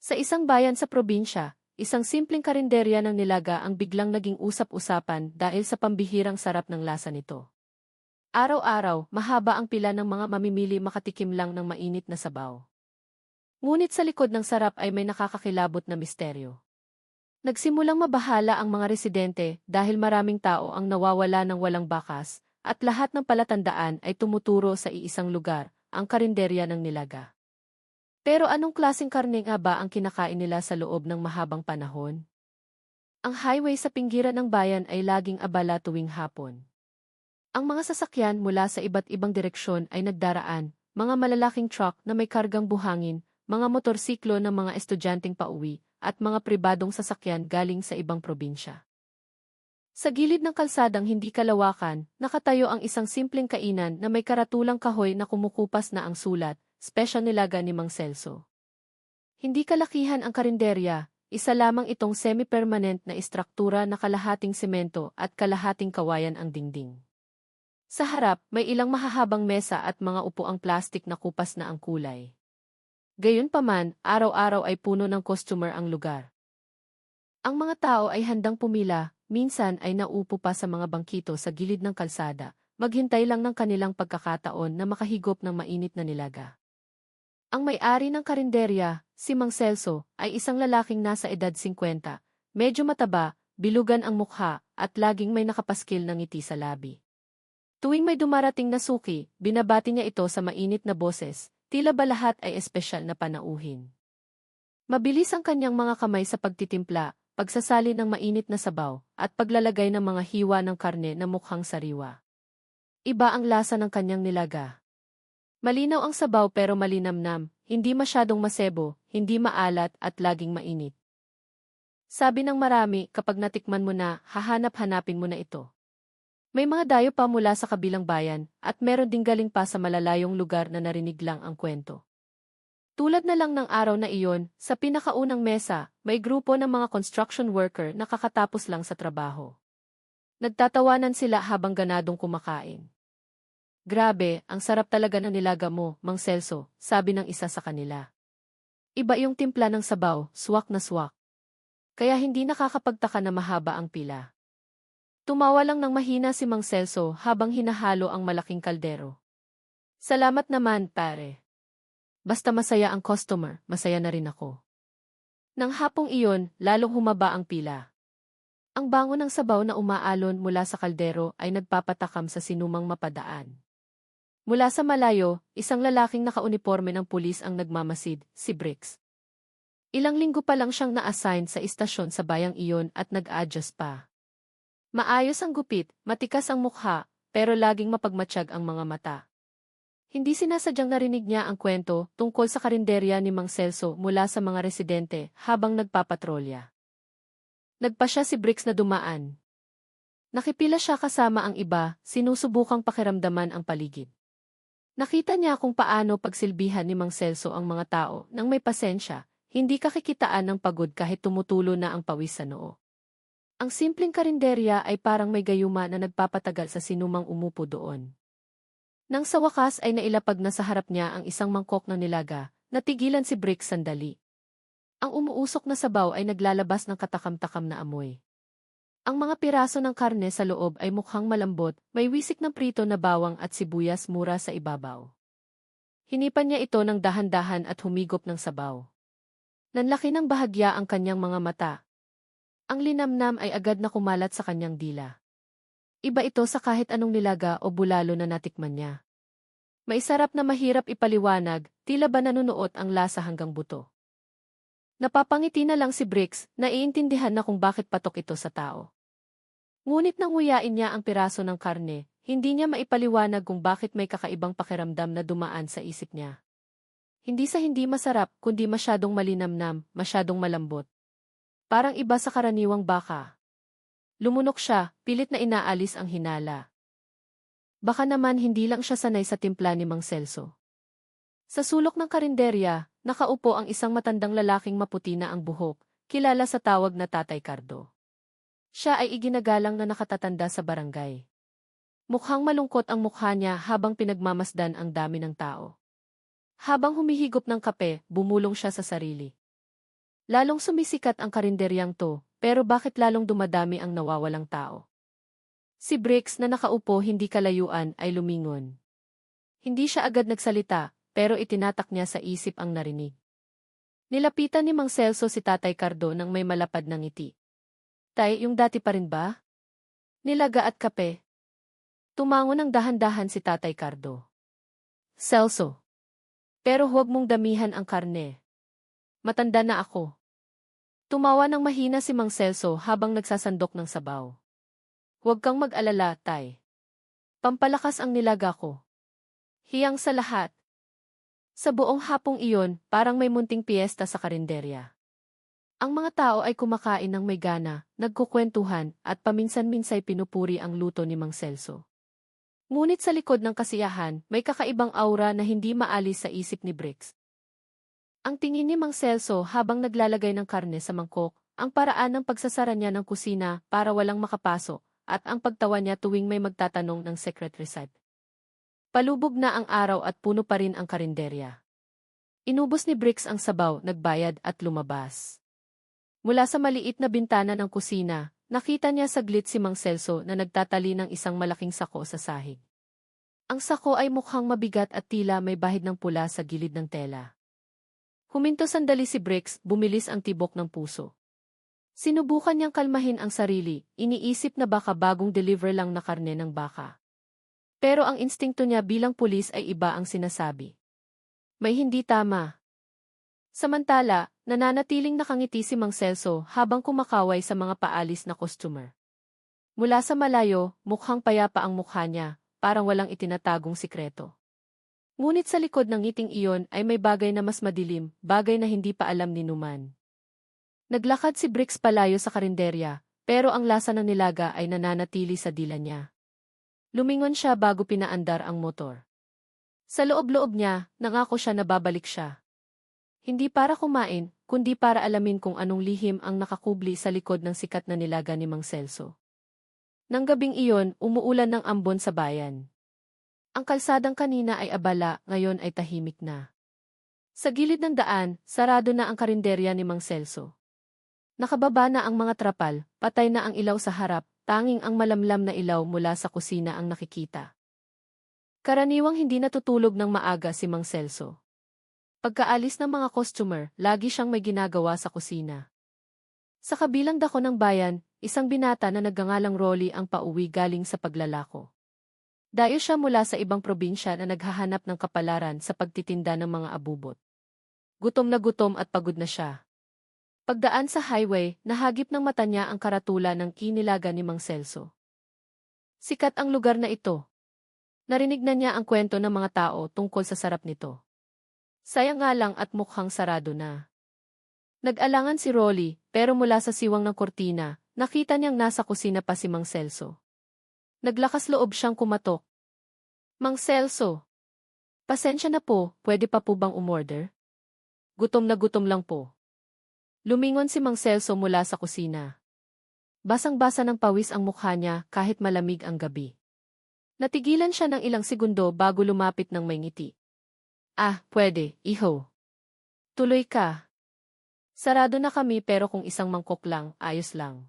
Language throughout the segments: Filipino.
Sa isang bayan sa probinsya, isang simpleng karinderya ng nilaga ang biglang naging usap-usapan dahil sa pambihirang sarap ng lasa nito. Araw-araw, mahaba ang pila ng mga mamimili makatikim lang ng mainit na sabaw. Ngunit sa likod ng sarap ay may nakakakilabot na misteryo. Nagsimulang mabahala ang mga residente dahil maraming tao ang nawawala ng walang bakas, at lahat ng palatandaan ay tumuturo sa iisang lugar, ang karinderya ng nilaga. Pero anong klaseng karne nga ba ang kinakain nila sa loob ng mahabang panahon? Ang highway sa pinggiran ng bayan ay laging abala tuwing hapon. Ang mga sasakyan mula sa iba't ibang direksyon ay nagdaraan, mga malalaking truck na may kargang buhangin, mga motorsiklo ng mga estudyanteng pauwi, at mga pribadong sasakyan galing sa ibang probinsya. Sa gilid ng kalsadang hindi kalawakan, nakatayo ang isang simpleng kainan na may karatulang kahoy na kumukupas na ang sulat, Special Nilaga ni Mang Celso. Hindi kalakihan ang karinderya, isa lamang itong semi-permanent na istruktura na kalahating semento at kalahating kawayan ang dingding. Sa harap, may ilang mahahabang mesa at mga upuang plastik na kupas na ang kulay. Gayunpaman, araw-araw ay puno ng customer ang lugar. Ang mga tao ay handang pumila, minsan ay naupo pa sa mga bangkito sa gilid ng kalsada, maghintay lang ng kanilang pagkakataon na makahigop ng mainit na nilaga. Ang may-ari ng karinderya, si Mang Celso, ay isang lalaking nasa edad 50, medyo mataba, bilugan ang mukha, at laging may nakapaskil ng ngiti sa labi. Tuwing may dumarating na suki, binabati niya ito sa mainit na boses, tila ba lahat ay espesyal na panauhin. Mabilis ang kanyang mga kamay sa pagtitimpla, pagsasali ng mainit na sabaw, at paglalagay ng mga hiwa ng karne na mukhang sariwa. Iba ang lasa ng kanyang nilaga. Malinaw ang sabaw pero malinamnam, hindi masyadong masebo, hindi maalat at laging mainit. Sabi ng marami, kapag natikman mo na, hahanap-hanapin mo na ito. May mga dayo pa mula sa kabilang bayan, at meron ding galing pa sa malalayong lugar na narinig lang ang kwento. Tulad na lang ng araw na iyon, sa pinakaunang mesa, may grupo ng mga construction worker na kakatapos lang sa trabaho. Nagtatawanan sila habang ganadong kumakain. Grabe, ang sarap talaga ng nilaga mo, Mang Celso, sabi ng isa sa kanila. Iba yung timpla ng sabaw, swak na swak. Kaya hindi nakakapagtaka na mahaba ang pila. Tumawa lang ng mahina si Mang Celso habang hinahalo ang malaking kaldero. Salamat naman, pare. Basta masaya ang customer, masaya na rin ako. Nang hapong iyon, lalong humaba ang pila. Ang bango ng sabaw na umaalon mula sa kaldero ay nagpapatakam sa sinumang mapadaan. Mula sa malayo, isang lalaking nakauniporme ng pulis ang nagmamasid, si Brix. Ilang linggo pa lang siyang na-assign sa istasyon sa bayang iyon at nag-adjust pa. Maayos ang gupit, matikas ang mukha, pero laging mapagmatsyag ang mga mata. Hindi sinasadyang narinig niya ang kwento tungkol sa karinderya ni Mang Celso mula sa mga residente habang nagpapatrolya. Nagpa siya si Brix na dumaan. Nakipila siya kasama ang iba, sinusubukang pakiramdaman ang paligid. Nakita niya kung paano pagsilbihan ni Mang Celso ang mga tao nang may pasensya, hindi kakikitaan ng pagod kahit tumutulo na ang pawis sa noo. Ang simpleng karinderya ay parang may gayuma na nagpapatagal sa sinumang umupo doon. Nang sa wakas ay nailapag na sa harap niya ang isang mangkok ng nilaga, natigilan si Brix sandali. Ang umuusok na sabaw ay naglalabas ng katakam-takam na amoy. Ang mga piraso ng karne sa loob ay mukhang malambot, may wisik ng prito na bawang at sibuyas mura sa ibabaw. Hinipan niya ito ng dahan-dahan at humigop ng sabaw. Nanlaki ng bahagya ang kanyang mga mata. Ang linamnam ay agad na kumalat sa kanyang dila. Iba ito sa kahit anong nilaga o bulalo na natikman niya. Maisarap na mahirap ipaliwanag, tila ba nanunuot ang lasa hanggang buto. Napapangiti na lang si Brix, naiintindihan na kung bakit patok ito sa tao. Ngunit nang nguyain niya ang piraso ng karne, hindi niya maipaliwanag kung bakit may kakaibang pakiramdam na dumaan sa isip niya. Hindi sa hindi masarap, kundi masyadong malinamnam, masyadong malambot. Parang iba sa karaniwang baka. Lumunok siya, pilit na inaalis ang hinala. Baka naman hindi lang siya sanay sa timpla ni Mang Celso. Sa sulok ng karinderya, nakaupo ang isang matandang lalaking maputi na ang buhok, kilala sa tawag na Tatay Cardo. Siya ay iginagalang na nakatatanda sa barangay. Mukhang malungkot ang mukha niya habang pinagmamasdan ang dami ng tao. Habang humihigop ng kape, bumulong siya sa sarili. Lalong sumisikat ang karinderyang to, pero bakit lalong dumadami ang nawawalang tao? Si Briggs na nakaupo hindi kalayuan ay lumingon. Hindi siya agad nagsalita, pero itinatak niya sa isip ang narinig. Nilapitan ni Mang Celso si Tatay Cardo nang may malapad na ngiti. Tay, yung dati pa rin ba? Nilaga at kape. Tumango ng dahan-dahan si Tatay Cardo. Celso. Pero huwag mong damihan ang karne. Matanda na ako. Tumawa ng mahina si Mang Celso habang nagsasandok ng sabaw. Huwag kang mag-alala, Tay. Pampalakas ang nilaga ko. Hiyang sa lahat. Sa buong hapong iyon, parang may munting piyesta sa karinderya. Ang mga tao ay kumakain ng may gana, nagkukwentuhan, at paminsan-minsay pinupuri ang luto ni Mang Celso. Ngunit sa likod ng kasiyahan, may kakaibang aura na hindi maalis sa isip ni Briggs. Ang tingin ni Mang Celso habang naglalagay ng karne sa mangkok, ang paraan ng pagsasara niya ng kusina para walang makapasok, at ang pagtawa niya tuwing may magtatanong ng secret recipe. Palubog na ang araw at puno pa rin ang karinderya. Inubos ni Briggs ang sabaw, nagbayad at lumabas. Mula sa maliit na bintana ng kusina, nakita niya saglit si Mang Celso na nagtatali ng isang malaking sako sa sahig. Ang sako ay mukhang mabigat at tila may bahid ng pula sa gilid ng tela. Huminto sandali si Briggs, bumilis ang tibok ng puso. Sinubukan niyang kalmahin ang sarili, iniisip na baka bagong deliver lang na karne ng baka. Pero ang instingto niya bilang pulis ay iba ang sinasabi. May hindi tama. Samantala, nananatiling nakangiti si Mang Celso habang kumakaway sa mga paalis na customer. Mula sa malayo, mukhang payapa ang mukha niya, parang walang itinatagong sikreto. Ngunit sa likod ng ngiting iyon ay may bagay na mas madilim, bagay na hindi pa alam ni Numan. Naglakad si Briggs palayo sa karinderya, pero ang lasa ng nilaga ay nananatili sa dila niya. Lumingon siya bago pinaandar ang motor. Sa loob-loob niya, nangako siya na babalik siya. Hindi para kumain, kundi para alamin kung anong lihim ang nakakubli sa likod ng sikat na nilaga ni Mang Celso. Nang gabing iyon, umuulan ng ambon sa bayan. Ang kalsadang kanina ay abala, ngayon ay tahimik na. Sa gilid ng daan, sarado na ang karinderya ni Mang Celso. Nakababa na ang mga trapal, patay na ang ilaw sa harap, tanging ang malamlam na ilaw mula sa kusina ang nakikita. Karaniwang hindi natutulog ng maaga si Mang Celso. Pagkaalis ng mga customer, lagi siyang may ginagawa sa kusina. Sa kabilang dako ng bayan, isang binata na nagngangalang Rolly ang pauwi galing sa paglalako. Dayo siya mula sa ibang probinsya na naghahanap ng kapalaran sa pagtitinda ng mga abubot. Gutom na gutom at pagod na siya. Pagdaan sa highway, nahagip ng mata niya ang karatula ng kinilaga ni Mang Celso. Sikat ang lugar na ito. Narinig na niya ang kwento ng mga tao tungkol sa sarap nito. Sayang nga lang at mukhang sarado na. Nag-alangan si Rolly, pero mula sa siwang ng kortina, nakita niyang nasa kusina pa si Mang Celso. Naglakas loob siyang kumatok. Mang Celso, pasensya na po, pwede pa po bang umorder? Gutom na gutom lang po. Lumingon si Mang Celso mula sa kusina. Basang-basa ng pawis ang mukha niya kahit malamig ang gabi. Natigilan siya ng ilang segundo bago lumapit ng may ngiti. Ah, pwede, iho. Tuloy ka. Sarado na kami pero kung isang mangkok lang, ayos lang.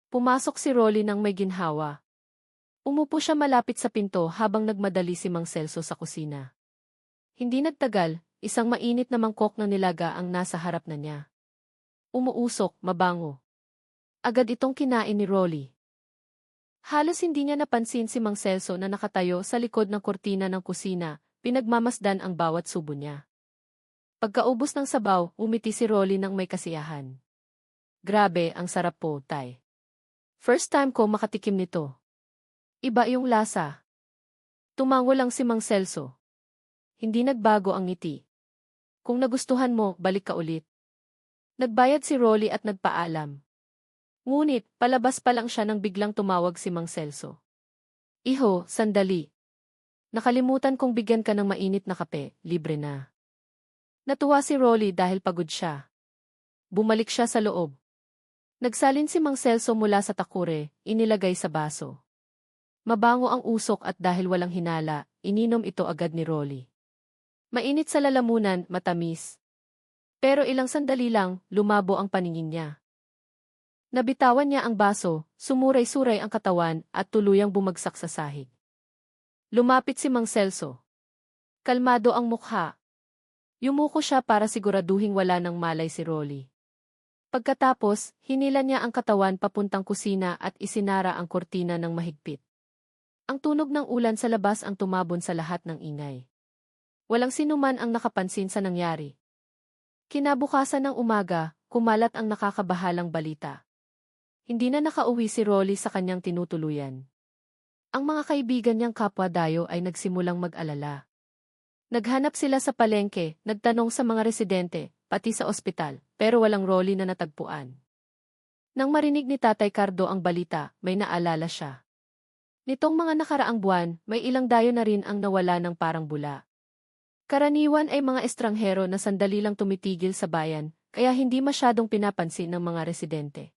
Pumasok si Rolly nang may ginhawa. Umupo siya malapit sa pinto habang nagmadali si Mang Celso sa kusina. Hindi nagtagal, isang mainit na mangkok ng nilaga ang nasa harap na niya. Umuusok, mabango. Agad itong kinain ni Rolly. Halos hindi niya napansin si Mang Celso na nakatayo sa likod ng kortina ng kusina, pinagmamasdan ang bawat subo niya. Pagkaubos ng sabaw, umiti si Rolly ng may kasiyahan. Grabe, ang sarap po, Tay. First time ko makatikim nito. Iba yung lasa. Tumango lang si Mang Celso. Hindi nagbago ang ngiti. Kung nagustuhan mo, balik ka ulit. Nagbayad si Rolly at nagpaalam. Ngunit, palabas pa lang siya nang biglang tumawag si Mang Celso. Iho, sandali. Nakalimutan kong bigyan ka ng mainit na kape, libre na. Natuwa si Rolly dahil pagod siya. Bumalik siya sa loob. Nagsalin si Mang Celso mula sa takure, inilagay sa baso. Mabango ang usok at dahil walang hinala, ininom ito agad ni Rolly. Mainit sa lalamunan, matamis. Pero ilang sandali lang, lumabo ang paningin niya. Nabitawan niya ang baso, sumuray-suray ang katawan at tuluyang bumagsak sa sahig. Lumapit si Mang Celso. Kalmado ang mukha. Yumuko siya para siguraduhing wala nang malay si Rolly. Pagkatapos, hinila niya ang katawan papuntang kusina at isinara ang kortina ng mahigpit. Ang tunog ng ulan sa labas ang tumabon sa lahat ng ingay. Walang sinuman ang nakapansin sa nangyari. Kinabukasan ng umaga, kumalat ang nakakabahalang balita. Hindi na nakauwi si Rolly sa kanyang tinutuluyan. Ang mga kaibigan niyang kapwa-dayo ay nagsimulang mag-alala. Naghanap sila sa palengke, nagtanong sa mga residente, pati sa ospital, pero walang Rolly na natagpuan. Nang marinig ni Tatay Cardo ang balita, may naalala siya. Nitong mga nakaraang buwan, may ilang dayo na rin ang nawala ng parang bula. Karaniwan ay mga estranghero na sandali lang tumitigil sa bayan, kaya hindi masyadong pinapansin ng mga residente.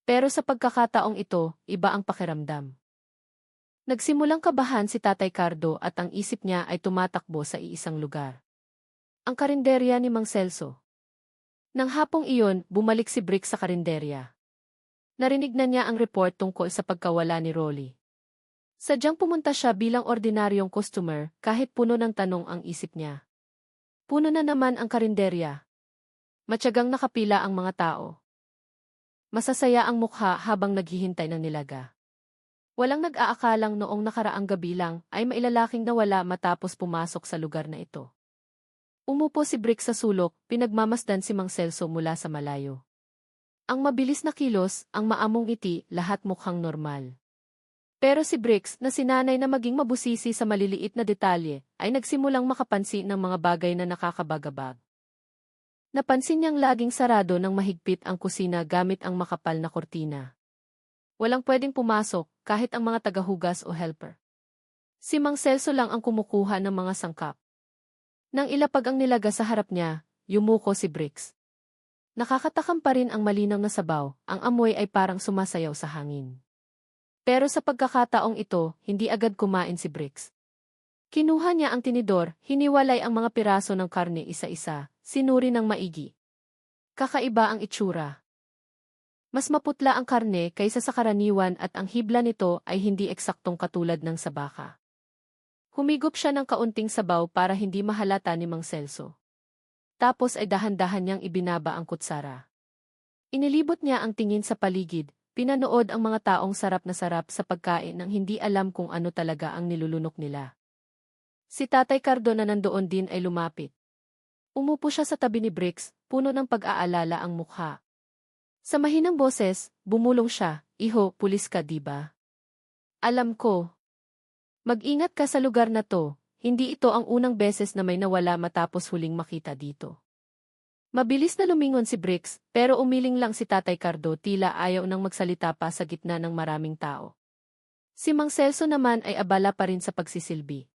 Pero sa pagkakataong ito, iba ang pakiramdam. Nagsimulang kabahan si Tatay Cardo at ang isip niya ay tumatakbo sa iisang lugar. Ang karinderya ni Mang Celso. Nang hapong iyon, bumalik si Brick sa karinderya. Narinig na niya ang report tungkol sa pagkawala ni Rolly. Sadyang pumunta siya bilang ordinaryong customer kahit puno ng tanong ang isip niya. Puno na naman ang karinderya. Matyagang nakapila ang mga tao. Masasaya ang mukha habang naghihintay ng nilaga. Walang nag-aakalang noong nakaraang gabi lang ay mailalaking nawala matapos pumasok sa lugar na ito. Umupo si Brick sa sulok, pinagmamasdan si Mang Celso mula sa malayo. Ang mabilis na kilos, ang maamong ngiti, lahat mukhang normal. Pero si Bricks, na sinanay na maging mabusisi sa maliliit na detalye, ay nagsimulang makapansin ng mga bagay na nakakabagabag. Napansin niyang laging sarado ng mahigpit ang kusina gamit ang makapal na kortina. Walang pwedeng pumasok, kahit ang mga tagahugas o helper. Si Mang Celso lang ang kumukuha ng mga sangkap. Nang ilapag ang nilaga sa harap niya, yumuko si Bricks. Nakakatakam pa rin ang malinaw na sabaw, ang amoy ay parang sumasayaw sa hangin. Pero sa pagkakataong ito, hindi agad kumain si Bricks. Kinuha niya ang tinidor, hiniwalay ang mga piraso ng karne isa-isa, sinuri ng maigi. Kakaiba ang itsura. Mas maputla ang karne kaysa sa karaniwan at ang hibla nito ay hindi eksaktong katulad ng sa baka. Humigop siya ng kaunting sabaw para hindi mahalata ni Mang Celso. Tapos ay dahan-dahan niyang ibinaba ang kutsara. Inilibot niya ang tingin sa paligid, pinanood ang mga taong sarap na sarap sa pagkain nang hindi alam kung ano talaga ang nilulunok nila. Si Tatay Cardo na nandoon din ay lumapit. Umupo siya sa tabi ni Bricks, puno ng pag-aalala ang mukha. Sa mahinang boses, bumulong siya, "Iho, pulis ka diba? Alam ko. Mag-ingat ka sa lugar na to, hindi ito ang unang beses na may nawala matapos huling makita dito." Mabilis na lumingon si Bricks, pero umiling lang si Tatay Cardo tila ayaw nang magsalita pa sa gitna ng maraming tao. Si Mang Celso naman ay abala pa rin sa pagsisilbi.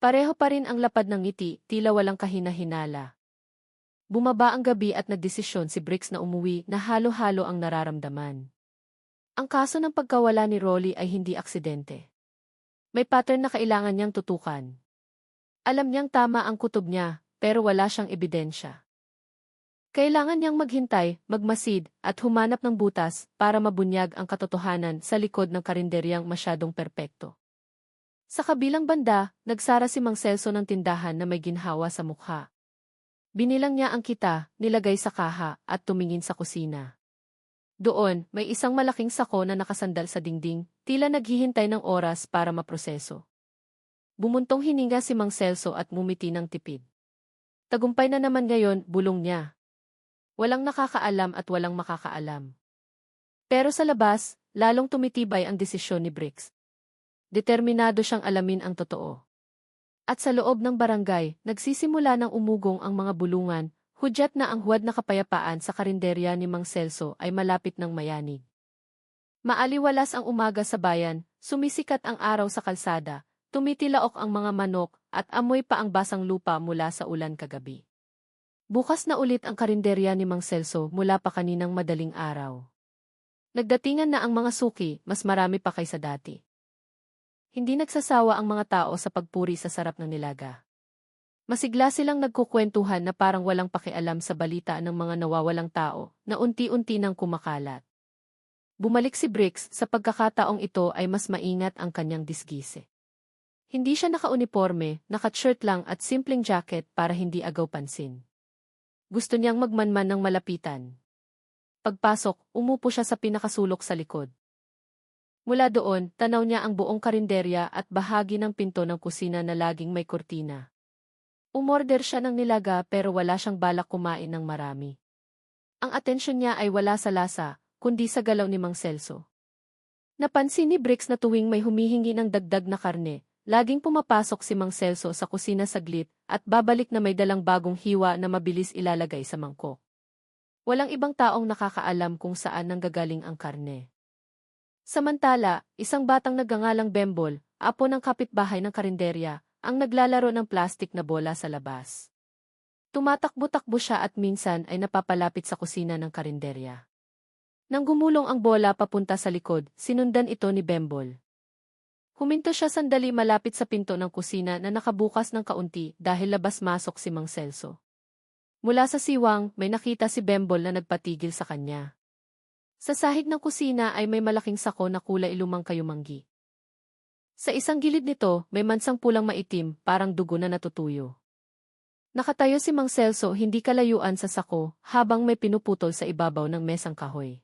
Pareho pa rin ang lapad ng ngiti, tila walang kahina-hinala. Bumaba ang gabi at nagdesisyon si Bricks na umuwi na halo-halo ang nararamdaman. Ang kaso ng pagkawala ni Rolly ay hindi aksidente. May pattern na kailangan niyang tutukan. Alam niyang tama ang kutob niya, pero wala siyang ebidensya. Kailangan niyang maghintay, magmasid, at humanap ng butas para mabunyag ang katotohanan sa likod ng karinderyang masyadong perpekto. Sa kabilang banda, nagsara si Mang Celso ng tindahan na may ginhawa sa mukha. Binilang niya ang kita, nilagay sa kaha, at tumingin sa kusina. Doon, may isang malaking sako na nakasandal sa dingding, tila naghihintay ng oras para maproseso. Bumuntong hininga si Mang Celso at ngumiti ng tipid. Tagumpay na naman ngayon, bulong niya. Walang nakakaalam at walang makakaalam. Pero sa labas, lalong tumitibay ang desisyon ni Bricks. Determinado siyang alamin ang totoo. At sa loob ng barangay, nagsisimula ng umugong ang mga bulungan, hudyat na ang huwad na kapayapaan sa karinderya ni Mang Celso ay malapit ng mayanig. Maaliwalas ang umaga sa bayan, sumisikat ang araw sa kalsada, tumitilaok ang mga manok, at amoy pa ang basang lupa mula sa ulan kagabi. Bukas na ulit ang karinderya ni Mang Celso mula pa kaninang madaling araw. Nagdatingan na ang mga suki, mas marami pa kaysa dati. Hindi nagsasawa ang mga tao sa pagpuri sa sarap ng nilaga. Masigla silang nagkukwentuhan na parang walang pakialam sa balita ng mga nawawalang tao na unti-unti nang kumakalat. Bumalik si Briggs sa pagkakataong ito ay mas maingat ang kanyang disgise. Hindi siya naka-uniforme, naka-shirt lang at simpleng jacket para hindi agaw pansin. Gusto niyang magmanman ng malapitan. Pagpasok, umupo siya sa pinakasulok sa likod. Mula doon, tanaw niya ang buong karinderya at bahagi ng pinto ng kusina na laging may kurtina. Umorder siya ng nilaga pero wala siyang balak kumain ng marami. Ang atensyon niya ay wala sa lasa, kundi sa galaw ni Mang Celso. Napansin ni Briggs na tuwing may humihingi ng dagdag na karne, laging pumapasok si Mang Celso sa kusina saglit at babalik na may dalang bagong hiwa na mabilis ilalagay sa mangkok. Walang ibang taong nakakaalam kung saan nanggagaling ang karne. Samantala, isang batang nagngangalang Bembol, apo ng kapitbahay ng karinderya, ang naglalaro ng plastik na bola sa labas. Tumatakbo-takbo siya at minsan ay napapalapit sa kusina ng karinderya. Nang gumulong ang bola papunta sa likod, sinundan ito ni Bembol. Huminto siya sandali malapit sa pinto ng kusina na nakabukas ng kaunti dahil labas-masok si Mang Celso. Mula sa siwang, may nakita si Bembol na nagpatigil sa kanya. Sa sahig ng kusina ay may malaking sako na kulay lumang kayumanggi. Sa isang gilid nito, may mansang pulang maitim, parang dugo na natutuyo. Nakatayo si Mang Celso hindi kalayuan sa sako, habang may pinuputol sa ibabaw ng mesang kahoy.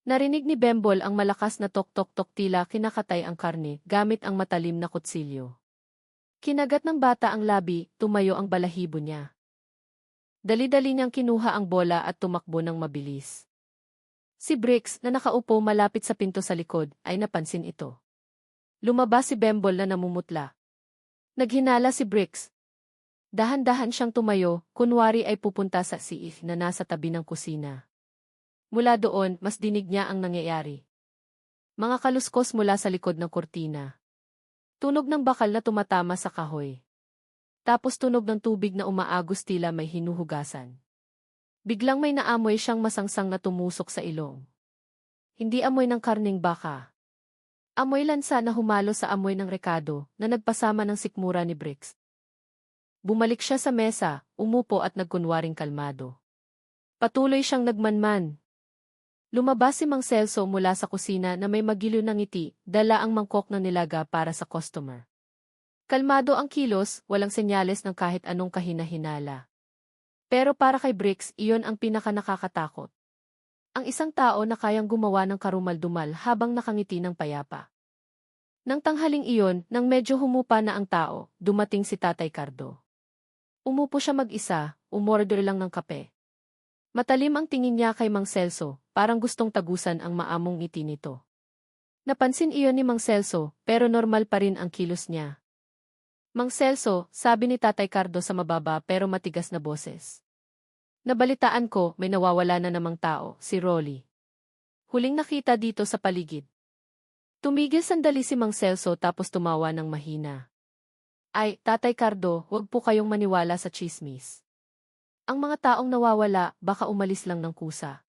Narinig ni Bembol ang malakas na tok-tok-tok tila kinakatay ang karne gamit ang matalim na kutsilyo. Kinagat ng bata ang labi, tumayo ang balahibo niya. Dali-dali niyang kinuha ang bola at tumakbo ng mabilis. Si Briggs, na nakaupo malapit sa pinto sa likod, ay napansin ito. Lumabas si Bembol na namumutla. Naghinala si Briggs. Dahan-dahan siyang tumayo, kunwari ay pupunta sa siif na nasa tabi ng kusina. Mula doon, mas dinig niya ang nangyayari. Mga kaluskos mula sa likod ng kurtina. Tunog ng bakal na tumatama sa kahoy. Tapos tunog ng tubig na umaagos tila may hinuhugasan. Biglang may naamoy siyang masangsang na tumusok sa ilong. Hindi amoy ng karning baka. Amoy lansa na humalo sa amoy ng rekado na nagpasama ng sikmura ni Briggs. Bumalik siya sa mesa, umupo at nagkunwaring kalmado. Patuloy siyang nagmanman. Lumabas si Mang Celso mula sa kusina na may magiliw na ngiti, dala ang mangkok ng nilaga para sa customer. Kalmado ang kilos, walang senyales ng kahit anong kahina-hinala. Pero para kay Briggs, iyon ang pinaka-nakakatakot. Ang isang tao na kayang gumawa ng karumal-dumal habang nakangiti ng payapa. Nang tanghaling iyon, nang medyo humupa na ang tao, dumating si Tatay Cardo. Umupo siya mag-isa, umorder lang ng kape. Matalim ang tingin niya kay Mang Celso, parang gustong tagusan ang maamong ngiti nito. Napansin iyon ni Mang Celso, pero normal pa rin ang kilos niya. Mang Celso, sabi ni Tatay Cardo sa mababa pero matigas na boses. Nabalitaan ko, may nawawala na namang tao, si Rolly. Huling nakita dito sa paligid. Tumigil sandali si Mang Celso tapos tumawa ng mahina. Ay, Tatay Cardo, huwag po kayong maniwala sa chismis. Ang mga taong nawawala, baka umalis lang ng kusa.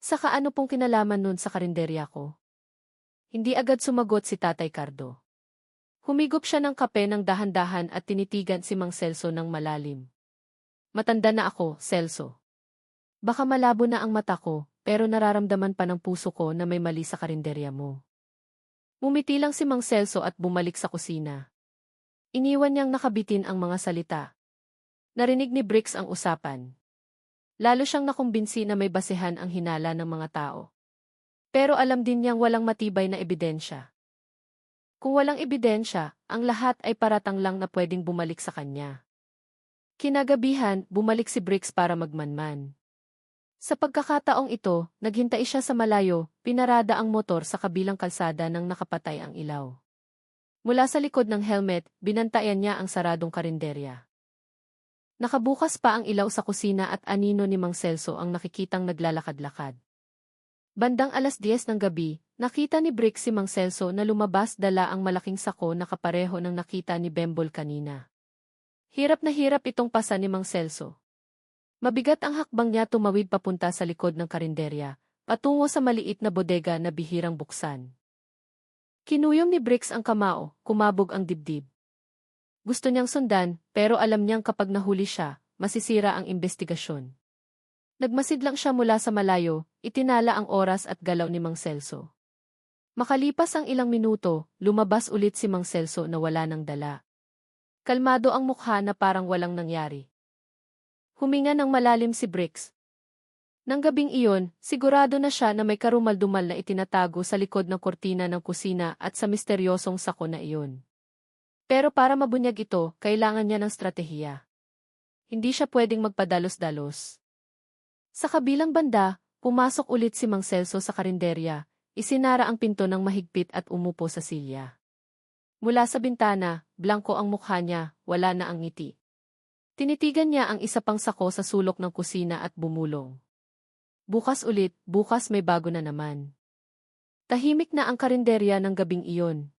Saka ano pong kinalaman nun sa karinderya ko? Hindi agad sumagot si Tatay Cardo. Humigop siya ng kape ng dahan-dahan at tinitigan si Mang Celso ng malalim. Matanda na ako, Celso. Baka malabo na ang mata ko, pero nararamdaman pa ng puso ko na may mali sa karinderya mo. Mumiti lang si Mang Celso at bumalik sa kusina. Iniwan niyang nakabitin ang mga salita. Narinig ni Briggs ang usapan. Lalo siyang nakumbinsi na may basehan ang hinala ng mga tao. Pero alam din niyang walang matibay na ebidensya. Kung walang ebidensya, ang lahat ay paratang lang na pwedeng bumalik sa kanya. Kinagabihan, bumalik si Briggs para magmanman. Sa pagkakataong ito, naghintay siya sa malayo, pinarada ang motor sa kabilang kalsada nang nakapatay ang ilaw. Mula sa likod ng helmet, binantayan niya ang saradong karinderya. Nakabukas pa ang ilaw sa kusina at anino ni Mang Celso ang nakikitang naglalakad-lakad. Bandang 10:00 ng gabi, nakita ni Briggs si Mang Celso na lumabas dala ang malaking sako na kapareho ng nakita ni Bembol kanina. Hirap na hirap itong pasa ni Mang Celso. Mabigat ang hakbang niya tumawid papunta sa likod ng karinderya, patungo sa maliit na bodega na bihirang buksan. Kinuyom ni Briggs ang kamao, kumabog ang dibdib. Gusto niyang sundan, pero alam niyang kapag nahuli siya, masisira ang investigasyon. Nagmasid lang siya mula sa malayo, itinala ang oras at galaw ni Mang Celso. Makalipas ang ilang minuto, lumabas ulit si Mang Celso na wala ng dala. Kalmado ang mukha na parang walang nangyari. Huminga ng malalim si Bricks. Nang gabing iyon, sigurado na siya na may karumaldumal na itinatago sa likod ng kortina ng kusina at sa misteryosong sako na iyon. Pero para mabunyag ito, kailangan niya ng stratehiya. Hindi siya pwedeng magpadalos-dalos. Sa kabilang banda, pumasok ulit si Mang Celso sa karinderya. Isinara ang pinto ng mahigpit at umupo sa silya. Mula sa bintana, blanko ang mukha niya, wala na ang ngiti. Tinitigan niya ang isa pang sako sa sulok ng kusina at bumulong. Bukas ulit, bukas may bago na naman. Tahimik na ang karinderya ng gabing iyon.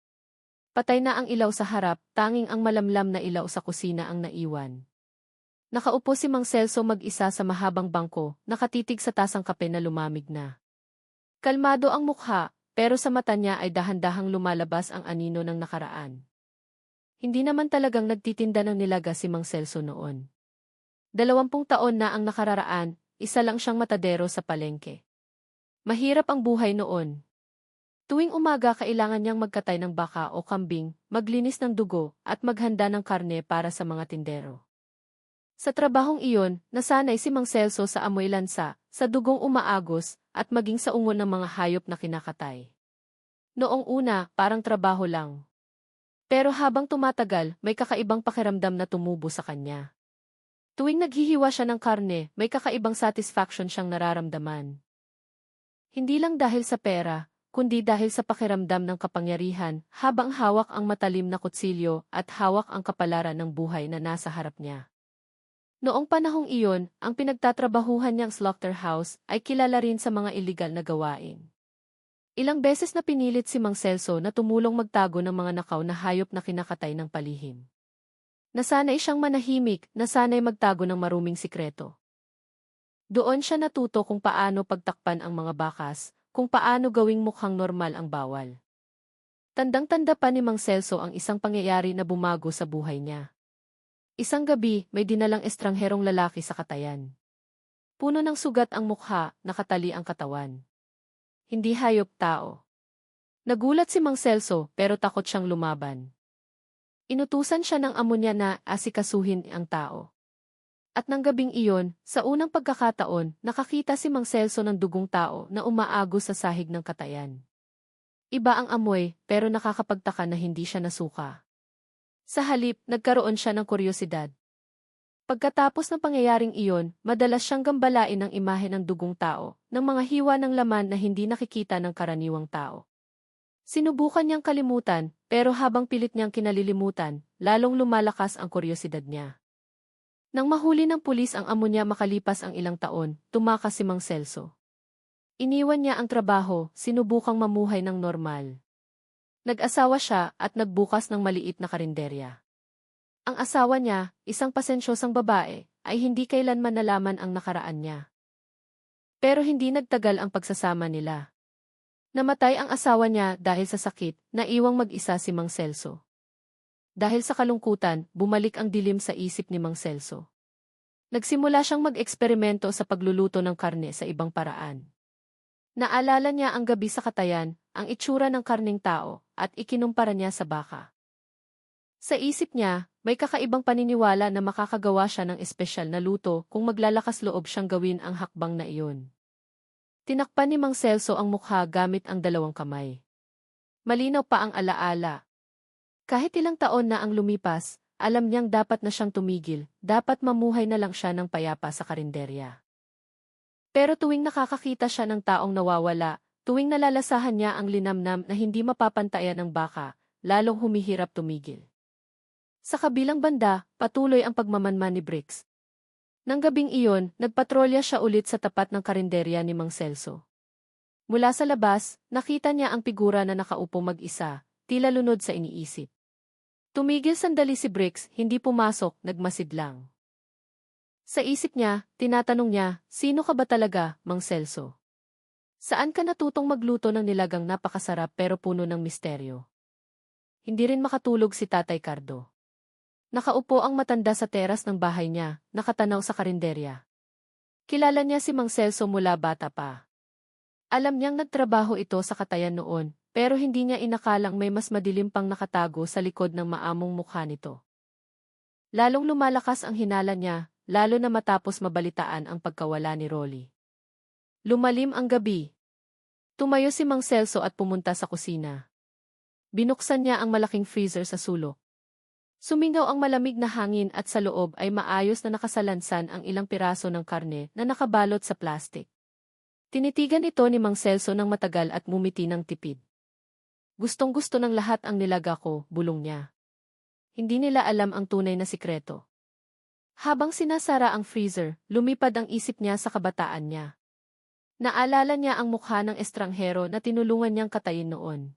Patay na ang ilaw sa harap, tanging ang malamlam na ilaw sa kusina ang naiwan. Nakaupo si Mang Celso mag-isa sa mahabang bangko, nakatitig sa tasang kape na lumamig na. Kalmado ang mukha, pero sa mata niya ay dahan-dahang lumalabas ang anino ng nakaraan. Hindi naman talagang nagtitinda ng nilaga si Mang Celso noon. 20 taon na ang nakararaan, isa lang siyang matadero sa palengke. Mahirap ang buhay noon. Tuwing umaga kailangan niyang magkatay ng baka o kambing, maglinis ng dugo, at maghanda ng karne para sa mga tindero. Sa trabahong iyon, nasanay si Mang Celso sa amoy lansa, sa dugong umaagos, at maging sa ungon ng mga hayop na kinakatay. Noong una, parang trabaho lang. Pero habang tumatagal, may kakaibang pakiramdam na tumubo sa kanya. Tuwing naghihiwa siya ng karne, may kakaibang satisfaction siyang nararamdaman. Hindi lang dahil sa pera, kundi dahil sa pakiramdam ng kapangyarihan, habang hawak ang matalim na kutsilyo at hawak ang kapalaran ng buhay na nasa harap niya. Noong panahong iyon, ang pinagtatrabahuhan niyang slaughterhouse ay kilala rin sa mga iligal na gawain. Ilang beses na pinilit si Mang Celso na tumulong magtago ng mga nakaw na hayop na kinakatay ng palihim. Nasanay siyang manahimik, nasanay magtago ng maruming sikreto. Doon siya natuto kung paano pagtakpan ang mga bakas, kung paano gawing mukhang normal ang bawal. Tandang-tanda pa ni Mang Celso ang isang pangyayari na bumago sa buhay niya. Isang gabi, may dinalang estrangherong lalaki sa katayan. Puno ng sugat ang mukha, nakatali ang katawan. Hindi hayop, tao. Nagulat si Mang Celso, pero takot siyang lumaban. Inutusan siya ng amo niya na asikasuhin ang tao. At nang gabing iyon, sa unang pagkakataon, nakakita si Mang Celso ng dugong tao na umaagos sa sahig ng katayan. Iba ang amoy, pero nakakapagtaka na hindi siya nasuka. Sa halip, nagkaroon siya ng kuryosidad. Pagkatapos ng pangyayaring iyon, madalas siyang gambalain ng imahe ng dugong tao, ng mga hiwa ng laman na hindi nakikita ng karaniwang tao. Sinubukan niyang kalimutan, pero habang pilit niyang kinalilimutan, lalong lumalakas ang kuryosidad niya. Nang mahuli ng pulis ang amo niya makalipas ang ilang taon, tumakas si Mang Celso. Iniwan niya ang trabaho, sinubukang mamuhay ng normal. Nag-asawa siya at nagbukas ng maliit na karinderya. Ang asawa niya, isang pasensyosang babae, ay hindi kailanman nalaman ang nakaraan niya. Pero hindi nagtagal ang pagsasama nila. Namatay ang asawa niya dahil sa sakit, naiwang mag-isa si Mang Celso. Dahil sa kalungkutan, bumalik ang dilim sa isip ni Mang Celso. Nagsimula siyang mag-eksperimento sa pagluluto ng karne sa ibang paraan. Naalala niya ang gabi sa katayan, ang itsura ng karning tao, at ikinumpara niya sa baka. Sa isip niya, may kakaibang paniniwala na makakagawa siya ng espesyal na luto kung maglalakas loob siyang gawin ang hakbang na iyon. Tinakpan ni Mang Celso ang mukha gamit ang 2 kamay. Malinaw pa ang alaala. Kahit ilang taon na ang lumipas, alam niyang dapat na siyang tumigil, dapat mamuhay na lang siya ng payapa sa karinderya. Pero tuwing nakakakita siya ng taong nawawala, tuwing nalalasahan niya ang linamnam na hindi mapapantayan ng baka, lalong humihirap tumigil. Sa kabilang banda, patuloy ang pagmamanman ni Bricks. Nang gabing iyon, nagpatrolya siya ulit sa tapat ng karinderya ni Mang Celso. Mula sa labas, nakita niya ang figura na nakaupo mag-isa, tila lunod sa iniisip. Tumigil sandali si Bricks, hindi pumasok, nagmasid lang. Sa isip niya, tinatanong niya, sino ka ba talaga, Mang Celso? Saan ka natutong magluto ng nilagang napakasarap pero puno ng misteryo? Hindi rin makatulog si Tatay Cardo. Nakaupo ang matanda sa teras ng bahay niya, nakatanaw sa karinderya. Kilala niya si Mang Celso mula bata pa. Alam niyang nagtrabaho ito sa katayan noon, pero hindi niya inakalang may mas madilim pang nakatago sa likod ng maamong mukha nito. Lalong lumalakas ang hinala niya, lalo na matapos mabalitaan ang pagkawala ni Rolly. Lumalim ang gabi. Tumayo si Mang Celso at pumunta sa kusina. Binuksan niya ang malaking freezer sa sulok. Sumingaw ang malamig na hangin at sa loob ay maayos na nakasalansan ang ilang piraso ng karne na nakabalot sa plastik. Tinitigan ito ni Mang Celso ng matagal at ngumiti ng tipid. Gustong-gusto ng lahat ang nilaga ko, bulong niya. Hindi nila alam ang tunay na sikreto. Habang sinasara ang freezer, lumipad ang isip niya sa kabataan niya. Naalala niya ang mukha ng estranghero na tinulungan niyang katayin noon.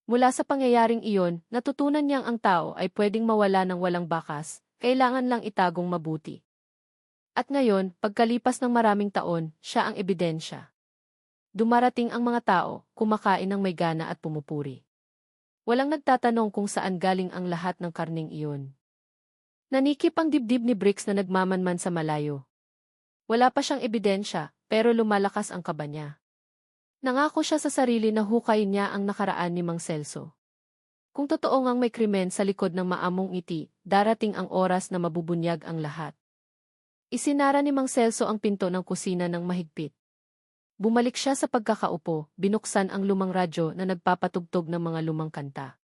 Mula sa pangyayaring iyon, natutunan niyang ang tao ay pwedeng mawala ng walang bakas, kailangan lang itagong mabuti. At ngayon, pagkalipas ng maraming taon, siya ang ebidensya. Dumarating ang mga tao, kumakain ng may gana at pumupuri. Walang nagtatanong kung saan galing ang lahat ng karning iyon. Nanikip ang dibdib ni Bricks na nagmamanman sa malayo. Wala pa siyang ebidensya, pero lumalakas ang kaba niya. Nangako siya sa sarili na hukayin niya ang nakaraan ni Mang Celso. Kung totoo ngang may krimen sa likod ng maamong ngiti, darating ang oras na mabubunyag ang lahat. Isinara ni Mang Celso ang pinto ng kusina ng mahigpit. Bumalik siya sa pagkakaupo, binuksan ang lumang radyo na nagpapatugtog ng mga lumang kanta.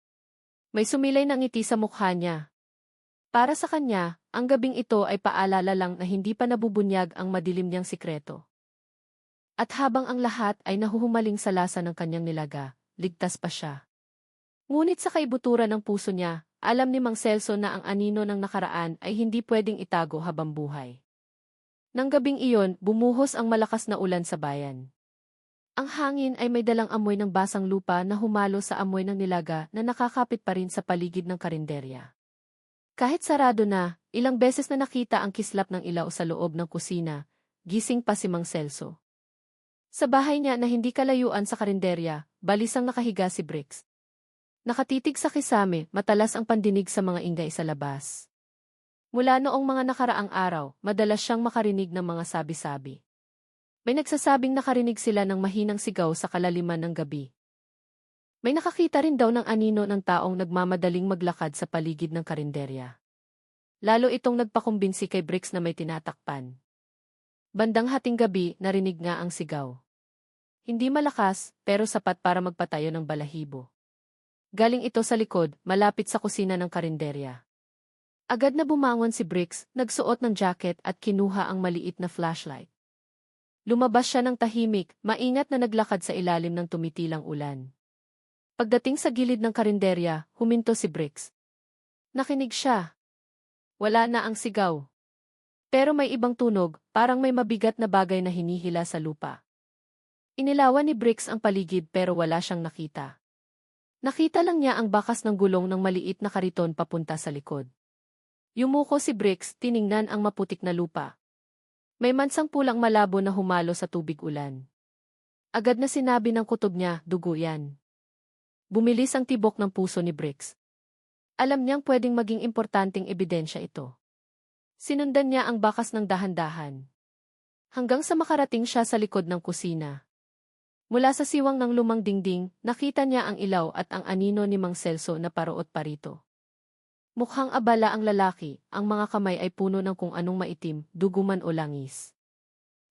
May sumilay na ngiti sa mukha niya. Para sa kanya, ang gabing ito ay paalala lang na hindi pa nabubunyag ang madilim niyang sikreto. At habang ang lahat ay nahuhumaling sa lasa ng kanyang nilaga, ligtas pa siya. Ngunit sa kaibuturan ng puso niya, alam ni Mang Celso na ang anino ng nakaraan ay hindi pwedeng itago habang buhay. Nang gabing iyon, bumuhos ang malakas na ulan sa bayan. Ang hangin ay may dalang amoy ng basang lupa na humalo sa amoy ng nilaga na nakakapit pa rin sa paligid ng karinderya. Kahit sarado na, ilang beses na nakita ang kislap ng ilaw sa loob ng kusina, gising pa si Mang Celso. Sa bahay niya na hindi kalayuan sa karinderya, balisang nakahiga si Bricks. Nakatitig sa kisame, matalas ang pandinig sa mga ingay sa labas. Mula noong mga nakaraang araw, madalas siyang makarinig ng mga sabi-sabi. May nagsasabing nakarinig sila ng mahinang sigaw sa kalaliman ng gabi. May nakakita rin daw ng anino ng taong nagmamadaling maglakad sa paligid ng karinderya. Lalo itong nagpakumbinsi kay Bricks na may tinatakpan. Bandang hating gabi, narinig nga ang sigaw. Hindi malakas, pero sapat para magpatayo ng balahibo. Galing ito sa likod, malapit sa kusina ng karinderya. Agad na bumangon si Bricks, nagsuot ng jacket at kinuha ang maliit na flashlight. Lumabas siya ng tahimik, maingat na naglakad sa ilalim ng tumitilang ulan. Pagdating sa gilid ng karinderya, huminto si Bricks. Nakinig siya. Wala na ang sigaw. Pero may ibang tunog, parang may mabigat na bagay na hinihila sa lupa. Inilawan ni Bricks ang paligid pero wala siyang nakita. Nakita lang niya ang bakas ng gulong ng maliit na kariton papunta sa likod. Yumuko si Bricks, tiningnan ang maputik na lupa. May mansang pulang malabo na humalo sa tubig ulan. Agad na sinabi ng kutob niya, dugo yan. Bumilis ang tibok ng puso ni Bricks. Alam niyang pwedeng maging importanteng ebidensya ito. Sinundan niya ang bakas ng dahan-dahan. Hanggang sa makarating siya sa likod ng kusina. Mula sa siwang ng lumang dingding, nakita niya ang ilaw at ang anino ni Mang Celso na paroot parito. Mukhang abala ang lalaki, ang mga kamay ay puno ng kung anong maitim, duguman o langis.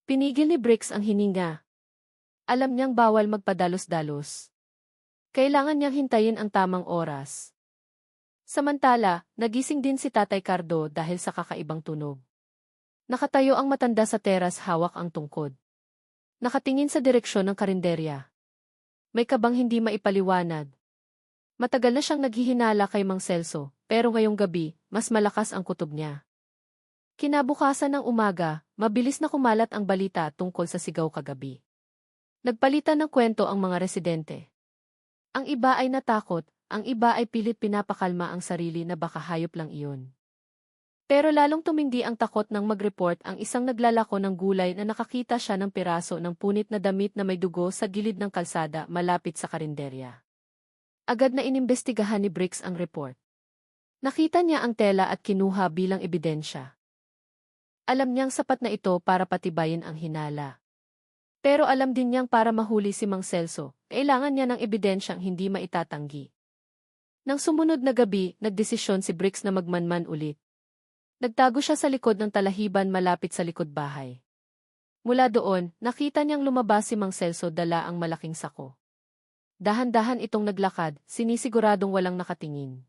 Pinigil ni Bricks ang hininga. Alam niyang bawal magpadalos-dalos. Kailangan niyang hintayin ang tamang oras. Samantala, nagising din si Tatay Cardo dahil sa kakaibang tunog. Nakatayo ang matanda sa teras, hawak ang tungkod. Nakatingin sa direksyon ng karinderya. May kabang hindi maipaliwanag. Matagal na siyang naghihinala kay Mang Celso, pero ngayong gabi, mas malakas ang kutob niya. Kinabukasan ng umaga, mabilis na kumalat ang balita tungkol sa sigaw kagabi. Nagpalitan ng kwento ang mga residente. Ang iba ay natakot, ang iba ay pilit pinapakalma ang sarili na baka hayop lang iyon. Pero lalong tumindi ang takot nang mag-report ang isang naglalako ng gulay na nakakita siya ng piraso ng punit na damit na may dugo sa gilid ng kalsada malapit sa karinderya. Agad na inimbestigahan ni Bricks ang report. Nakita niya ang tela at kinuha bilang ebidensya. Alam niyang sapat na ito para patibayin ang hinala. Pero alam din niyang para mahuli si Mang Celso, kailangan niya ng ebidensyang hindi maitatanggi. Nang sumunod na gabi, nagdesisyon si Bricks na magmanman ulit. Nagtago siya sa likod ng talahiban malapit sa likod bahay. Mula doon, nakita niyang lumabas si Mang Celso dala ang malaking sako. Dahan-dahan itong naglakad, sinisiguradong walang nakatingin.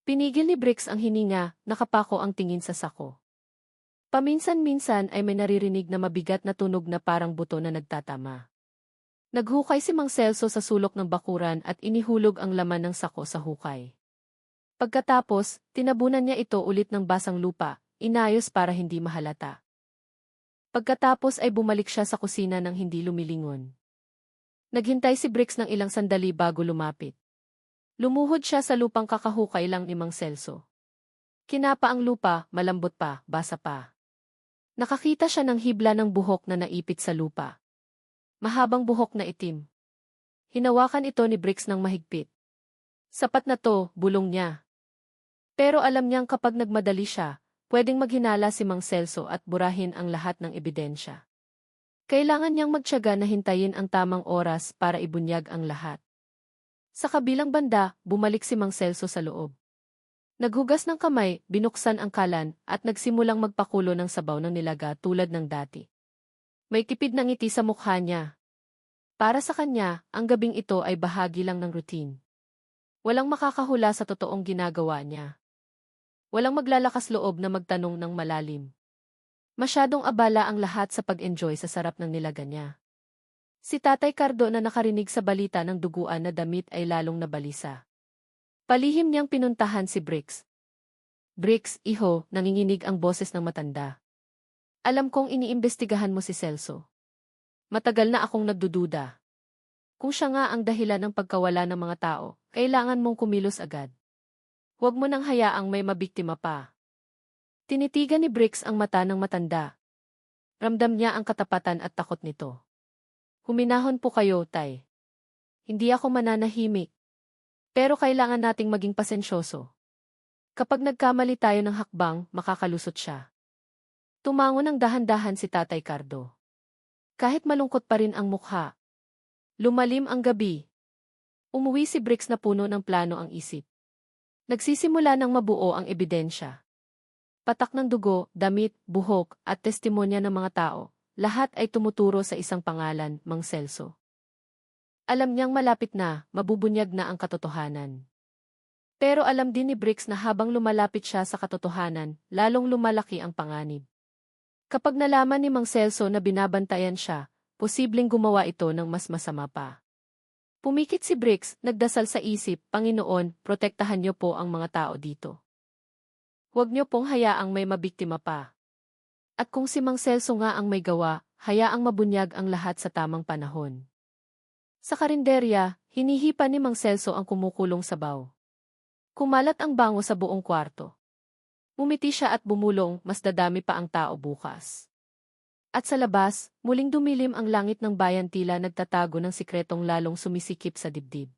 Pinigil ni Bricks ang hininga, nakapako ang tingin sa sako. Paminsan-minsan ay may naririnig na mabigat na tunog na parang buto na nagtatama. Naghukay si Mang Celso sa sulok ng bakuran at inihulog ang laman ng sako sa hukay. Pagkatapos, tinabunan niya ito ulit ng basang lupa, inayos para hindi mahalata. Pagkatapos ay bumalik siya sa kusina nang hindi lumilingon. Naghintay si Bricks ng ilang sandali bago lumapit. Lumuhod siya sa lupang kakahukay lang ni Mang Celso. Kinapa ang lupa, malambot pa, basa pa. Nakakita siya ng hibla ng buhok na naipit sa lupa. Mahabang buhok na itim. Hinawakan ito ni Bricks ng mahigpit. Sapat na to, bulong niya. Pero alam niyang kapag nagmadali siya, pwedeng maghinala si Mang Celso at burahin ang lahat ng ebidensya. Kailangan niyang magtiyaga na hintayin ang tamang oras para ibunyag ang lahat. Sa kabilang banda, bumalik si Mang Celso sa loob. Naghugas ng kamay, binuksan ang kalan, at nagsimulang magpakulo ng sabaw ng nilaga tulad ng dati. May tipid na ngiti sa mukha niya. Para sa kanya, ang gabing ito ay bahagi lang ng routine. Walang makakahula sa totoong ginagawa niya. Walang maglalakas loob na magtanong ng malalim. Masyadong abala ang lahat sa pag-enjoy sa sarap ng nilaga niya. Si Tatay Cardo na nakarinig sa balita ng duguan na damit ay lalong nabalisa. Palihim niyang pinuntahan si Bricks. Bricks, iho, nanginginig ang boses ng matanda. Alam kong iniimbestigahan mo si Celso. Matagal na akong nagdududa. Kung siya nga ang dahilan ng pagkawala ng mga tao, kailangan mong kumilos agad. Huwag mo nang hayaang may mabiktima pa. Tinitigan ni Bricks ang mata ng matanda. Ramdam niya ang katapatan at takot nito. Huminahon po kayo, Tay. Hindi ako mananahimik. Pero kailangan nating maging pasensyoso. Kapag nagkamali tayo ng hakbang, makakalusot siya. Tumango ng dahan-dahan si Tatay Cardo. Kahit malungkot pa rin ang mukha. Lumalim ang gabi. Umuwi si Bricks na puno ng plano ang isip. Nagsisimula ng mabuo ang ebidensya. Patak ng dugo, damit, buhok, at testimonya ng mga tao, lahat ay tumuturo sa isang pangalan, Mang Celso. Alam niyang malapit na, mabubunyag na ang katotohanan. Pero alam din ni Bricks na habang lumalapit siya sa katotohanan, lalong lumalaki ang panganib. Kapag nalaman ni Mang Celso na binabantayan siya, posibleng gumawa ito ng mas masama pa. Pumikit si Bricks, nagdasal sa isip, Panginoon, protektahan niyo po ang mga tao dito. Huwag niyo pong hayaang may mabiktima pa. At kung si Mang Celso nga ang may gawa, hayaang mabunyag ang lahat sa tamang panahon. Sa karinderya, hinihipa ni Mang Celso ang kumukulong sabaw. Kumalat ang bango sa buong kwarto. Umiti siya at bumulong, mas dadami pa ang tao bukas. At sa labas, muling dumilim ang langit ng bayan tila nagtatago ng sikretong lalong sumisikip sa dibdib.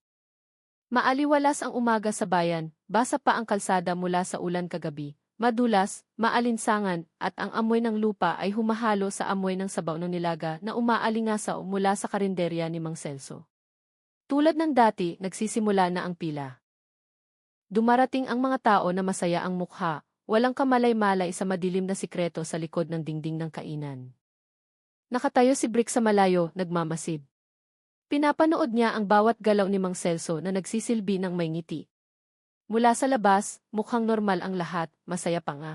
Maaliwalas ang umaga sa bayan, basa pa ang kalsada mula sa ulan kagabi, madulas, maalinsangan, at ang amoy ng lupa ay humahalo sa amoy ng sabaw ng nilaga na umaalingasaw mula sa karinderya ni Mang Celso. Tulad ng dati, nagsisimula na ang pila. Dumarating ang mga tao na masaya ang mukha, walang kamalay-malay sa madilim na sikreto sa likod ng dingding ng kainan. Nakatayo si Bricks sa malayo, nagmamasid. Pinapanood niya ang bawat galaw ni Mang Celso na nagsisilbi ng may ngiti. Mula sa labas, mukhang normal ang lahat, masaya pa nga.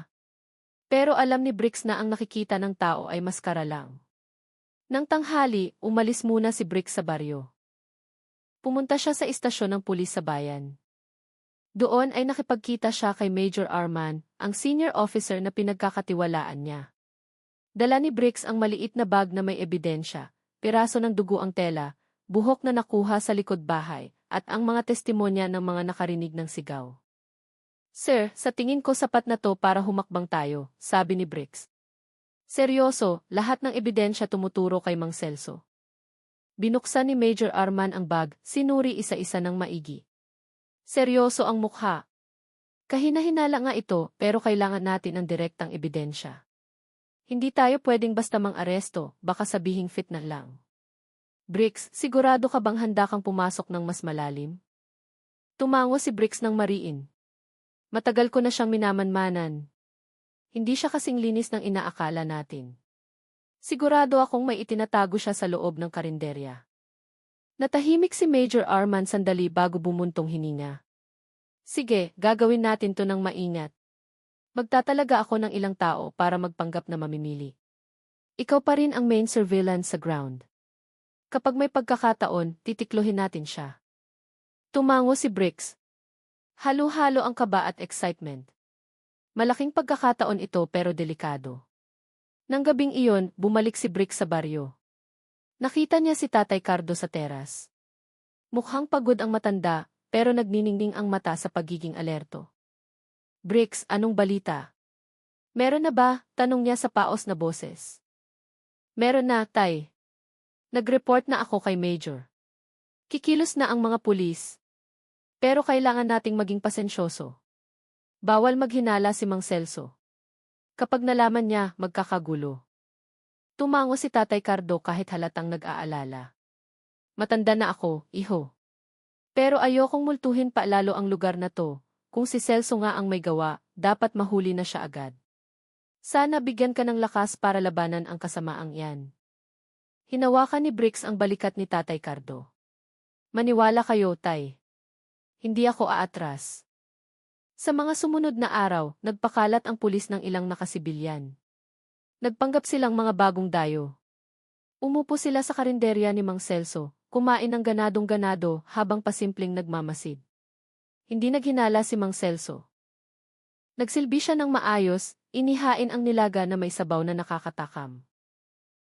Pero alam ni Bricks na ang nakikita ng tao ay maskara lang. Nang tanghali, umalis muna si Bricks sa baryo. Pumunta siya sa istasyon ng pulis sa bayan. Doon ay nakipagkita siya kay Major Arman, ang senior officer na pinagkakatiwalaan niya. Dala ni Bricks ang maliit na bag na may ebidensya, piraso ng dugo ang tela, buhok na nakuha sa likod bahay, at ang mga testimonya ng mga nakarinig ng sigaw. Sir, sa tingin ko sapat na to para humakbang tayo, sabi ni Bricks. Seryoso, lahat ng ebidensya tumuturo kay Mang Celso. Binuksan ni Major Arman ang bag, sinuri isa-isa ng maigi. Seryoso ang mukha. Kahina-hinala nga ito, pero kailangan natin ng direktang ebidensya. Hindi tayo pwedeng basta mang-aresto, baka sabihing fit na lang. Bricks, sigurado ka bang handa kang pumasok ng mas malalim? Tumango si Bricks ng mariin. Matagal ko na siyang minamanmanan. Hindi siya kasing linis ng inaakala natin. Sigurado akong may itinatago siya sa loob ng karinderya. Natahimik si Major Arman sandali bago bumuntong hininga. Sige, gagawin natin to ng maingat. Magtatalaga ako ng ilang tao para magpanggap na mamimili. Ikaw pa rin ang main surveillance sa ground. Kapag may pagkakataon, titiklohin natin siya. Tumango si Bricks. Halo-halo ang kaba at excitement. Malaking pagkakataon ito pero delikado. Nang gabing iyon, bumalik si Bricks sa baryo. Nakita niya si Tatay Cardo sa teras. Mukhang pagod ang matanda, pero nagniningning ang mata sa pagiging alerto. Bricks, anong balita? Meron na ba? Tanong niya sa paos na boses. Meron na, Tay. Nag-report na ako kay Major. Kikilos na ang mga pulis. Pero kailangan nating maging pasensyoso. Bawal maghinala si Mang Celso. Kapag nalaman niya, magkakagulo. Tumango si Tatay Cardo kahit halatang nag-aalala. Matanda na ako, iho. Pero ayokong multuhin pa lalo ang lugar na to. Kung si Celso nga ang may gawa, dapat mahuli na siya agad. Sana bigyan ka ng lakas para labanan ang kasamaang yan. Hinawakan ni Bricks ang balikat ni Tatay Cardo. Maniwala kayo, Tay. Hindi ako aatras. Sa mga sumunod na araw, nagpakalat ang pulis ng ilang nakasibilyan. Nagpanggap silang mga bagong dayo. Umupo sila sa karinderya ni Mang Celso, kumain ng ganadong-ganado habang pasimpleng nagmamasid. Hindi naghinala si Mang Celso. Nagsilbi siya ng maayos, inihain ang nilaga na may sabaw na nakakatakam.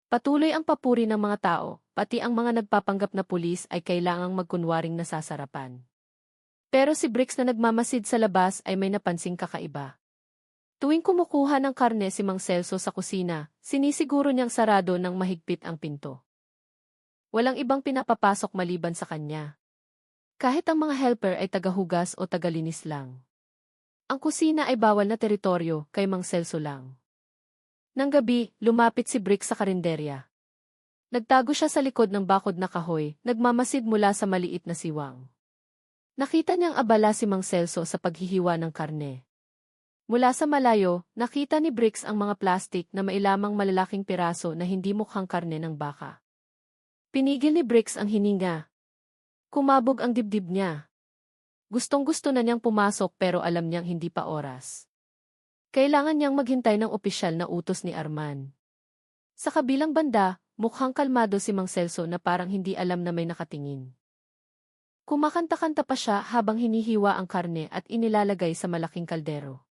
Patuloy ang papuri ng mga tao, pati ang mga nagpapanggap na pulis ay kailangang magkunwaring nasasarapan. Pero si Bricks na nagmamasid sa labas ay may napansing kakaiba. Tuwing kumukuha ng karne si Mang Celso sa kusina, sinisiguro niyang sarado ng mahigpit ang pinto. Walang ibang pinapapasok maliban sa kanya. Kahit ang mga helper ay tagahugas o tagalinis lang. Ang kusina ay bawal na teritoryo, kay Mang Celso lang. Nang gabi, lumapit si Bricks sa karinderya. Nagtago siya sa likod ng bakod na kahoy, nagmamasid mula sa maliit na siwang. Nakita niyang abala si Mang Celso sa paghihiwa ng karne. Mula sa malayo, nakita ni Bricks ang mga plastik na mailamang malalaking piraso na hindi mukhang karne ng baka. Pinigil ni Bricks ang hininga. Kumabog ang dibdib niya. Gustong-gusto na niyang pumasok pero alam niyang hindi pa oras. Kailangan niyang maghintay ng opisyal na utos ni Arman. Sa kabilang banda, mukhang kalmado si Mang Celso na parang hindi alam na may nakatingin. Kumakanta-kanta pa siya habang hinihiwa ang karne at inilalagay sa malaking kaldero.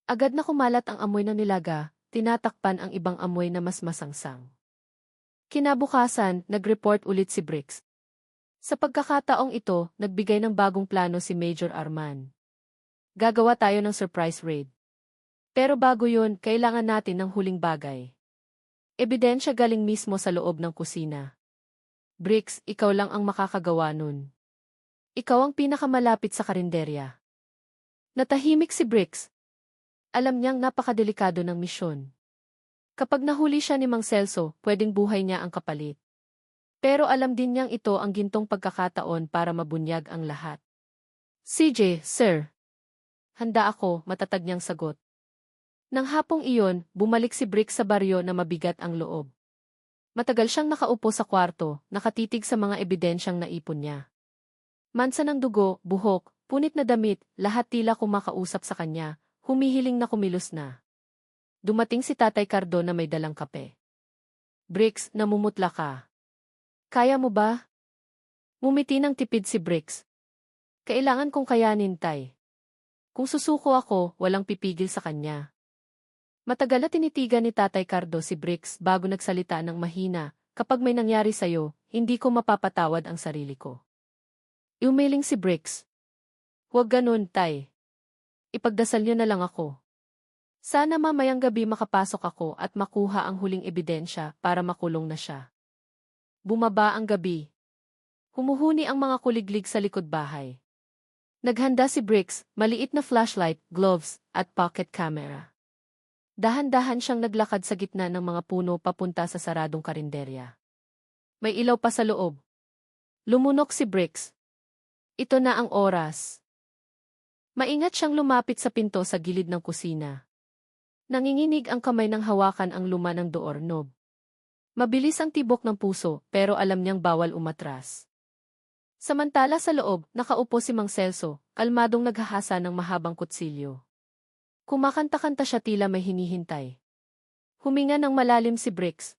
Agad na kumalat ang amoy ng nilaga, tinatakpan ang ibang amoy na mas masangsang. Kinabukasan, nag-report ulit si Bricks. Sa pagkakataong ito, nagbigay ng bagong plano si Major Arman. Gagawa tayo ng surprise raid. Pero bago yun, kailangan natin ng huling bagay. Ebidensya galing mismo sa loob ng kusina. Bricks, ikaw lang ang makakagawa nun. Ikaw ang pinakamalapit sa karinderya. Natahimik si Bricks. Alam niyang napakadelikado ng misyon. Kapag nahuli siya ni Mang Celso, pwedeng buhay niya ang kapalit. Pero alam din niyang ito ang gintong pagkakataon para mabunyag ang lahat. CJ, sir. Handa ako, matatag niyang sagot. Nang hapong iyon, bumalik si Bricks sa baryo na mabigat ang loob. Matagal siyang nakaupo sa kwarto, nakatitig sa mga ebidensyang naipon niya. Mansa ng dugo, buhok, punit na damit, lahat tila kumakausap sa kanya, humihiling na kumilos na. Dumating si Tatay Cardo na may dalang kape. Bricks, namumutla ka. Kaya mo ba? Ngumiti ng tipid si Bricks. Kailangan kong kayanin, Tay. Kung susuko ako, walang pipigil sa kanya. Matagal na tinitigan ni Tatay Cardo si Bricks bago nagsalita ng mahina, kapag may nangyari sa'yo, hindi ko mapapatawad ang sarili ko. Umiling si Bricks. Huwag ganun, Tay. Ipagdasal niyo na lang ako. Sana mamayang gabi makapasok ako at makuha ang huling ebidensya para makulong na siya. Bumaba ang gabi. Humuhuni ang mga kuliglig sa likod bahay. Naghanda si Bricks, maliit na flashlight, gloves, at pocket camera. Dahan-dahan siyang naglakad sa gitna ng mga puno papunta sa saradong karinderya. May ilaw pa sa loob. Lumunok si Bricks. Ito na ang oras. Maingat siyang lumapit sa pinto sa gilid ng kusina. Nanginginig ang kamay ng hawakan ang luma ng doorknob. Mabilis ang tibok ng puso, pero alam niyang bawal umatras. Samantala sa loob, nakaupo si Mang Celso, kalmadong naghahasa ng mahabang kutsilyo. Kumakanta-kanta siya tila may hinihintay. Huminga ng malalim si Bricks.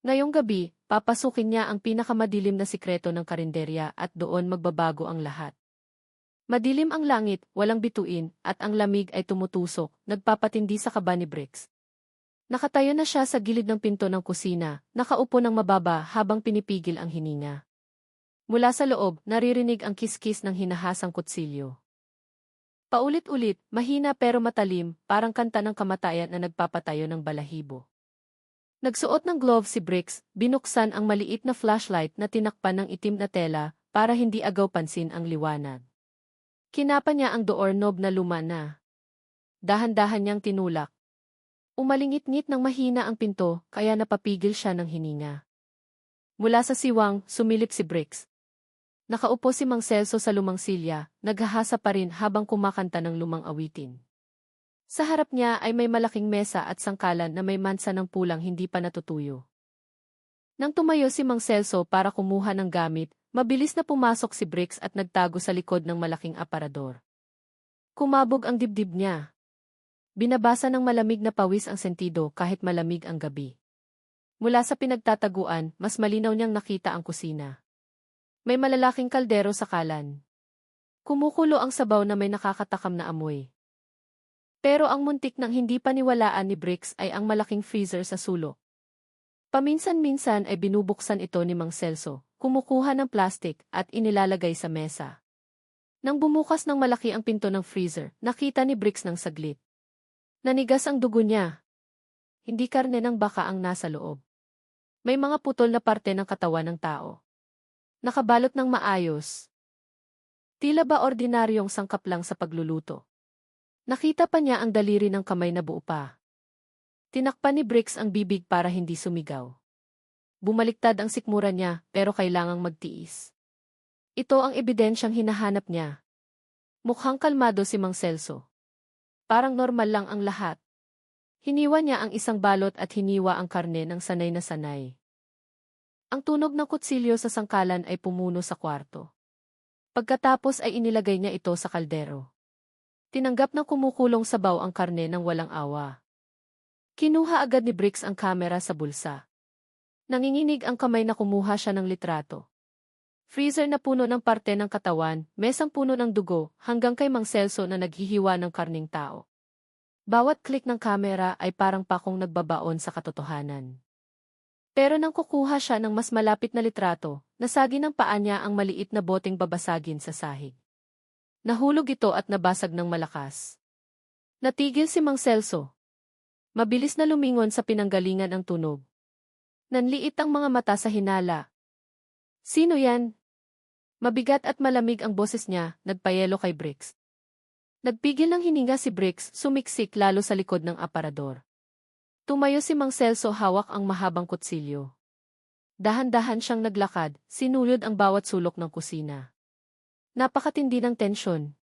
Ngayong gabi, papasukin niya ang pinakamadilim na sikreto ng karinderya at doon magbabago ang lahat. Madilim ang langit, walang bituin, at ang lamig ay tumutusok, nagpapatindi sa kaba ni Bricks. Nakatayo na siya sa gilid ng pinto ng kusina, nakaupo ng mababa habang pinipigil ang hininga. Mula sa loob, naririnig ang kiskis ng hinahasang kutsilyo. Paulit-ulit, mahina pero matalim, parang kanta ng kamatayan na nagpapatayo ng balahibo. Nagsuot ng glove si Bricks, binuksan ang maliit na flashlight na tinakpan ng itim na tela para hindi agaw pansin ang liwanag. Kinapa niya ang doorknob na luma na. Dahan-dahan niyang tinulak. Umalingit-ngit ng mahina ang pinto, kaya napapigil siya ng hininga. Mula sa siwang, sumilip si Bricks. Nakaupo si Mang Celso sa lumang silya, naghahasa pa rin habang kumakanta ng lumang awitin. Sa harap niya ay may malaking mesa at sangkalan na may mansa ng pulang hindi pa natutuyo. Nang tumayo si Mang Celso para kumuha ng gamit, mabilis na pumasok si Bricks at nagtago sa likod ng malaking aparador. Kumabog ang dibdib niya. Binabasa ng malamig na pawis ang sentido kahit malamig ang gabi. Mula sa pinagtataguan, mas malinaw niyang nakita ang kusina. May malalaking kaldero sa kalan. Kumukulo ang sabaw na may nakakatakam na amoy. Pero ang muntik nang hindi paniwalaan ni Bricks ay ang malaking freezer sa sulok. Paminsan-minsan ay binubuksan ito ni Mang Celso, kumukuha ng plastik at inilalagay sa mesa. Nang bumukas ng malaki ang pinto ng freezer, nakita ni Bricks ng saglit. Nanigas ang dugo niya. Hindi karne ng baka ang nasa loob. May mga putol na parte ng katawan ng tao. Nakabalot ng maayos. Tila ba ordinaryong sangkap lang sa pagluluto. Nakita pa niya ang daliri ng kamay na buo pa. Tinakpan ni Bricks ang bibig para hindi sumigaw. Bumaliktad ang sikmura niya, pero kailangang magtiis. Ito ang ebidensyang hinahanap niya. Mukhang kalmado si Mang Celso. Parang normal lang ang lahat. Hiniwa niya ang isang balot at hiniwa ang karne ng sanay na sanay. Ang tunog ng kutsilyo sa sangkalan ay pumuno sa kwarto. Pagkatapos ay inilagay niya ito sa kaldero. Tinanggap ng kumukulong sabaw ang karne ng walang awa. Kinuha agad ni Bricks ang kamera sa bulsa. Nanginginig ang kamay na kumuha siya ng litrato. Freezer na puno ng parte ng katawan, mesang puno ng dugo, hanggang kay Mang Celso na naghihiwa ng karning tao. Bawat click ng kamera ay parang pakong nagbabaon sa katotohanan. Pero nang kukuha siya ng mas malapit na litrato, nasagi ng paa niya ang maliit na boteng babasagin sa sahig. Nahulog ito at nabasag ng malakas. Natigil si Mang Celso. Mabilis na lumingon sa pinanggalingan ang tunog. Nanliit ang mga mata sa hinala. Sino yan? Mabigat at malamig ang boses niya, nagpayelo kay Bricks. Nagpigil ng hininga si Bricks, sumiksik lalo sa likod ng aparador. Tumayo si Mang Celso, hawak ang mahabang kutsilyo. Dahan-dahan siyang naglakad, sinulod ang bawat sulok ng kusina. Napakatindi ng tensyon.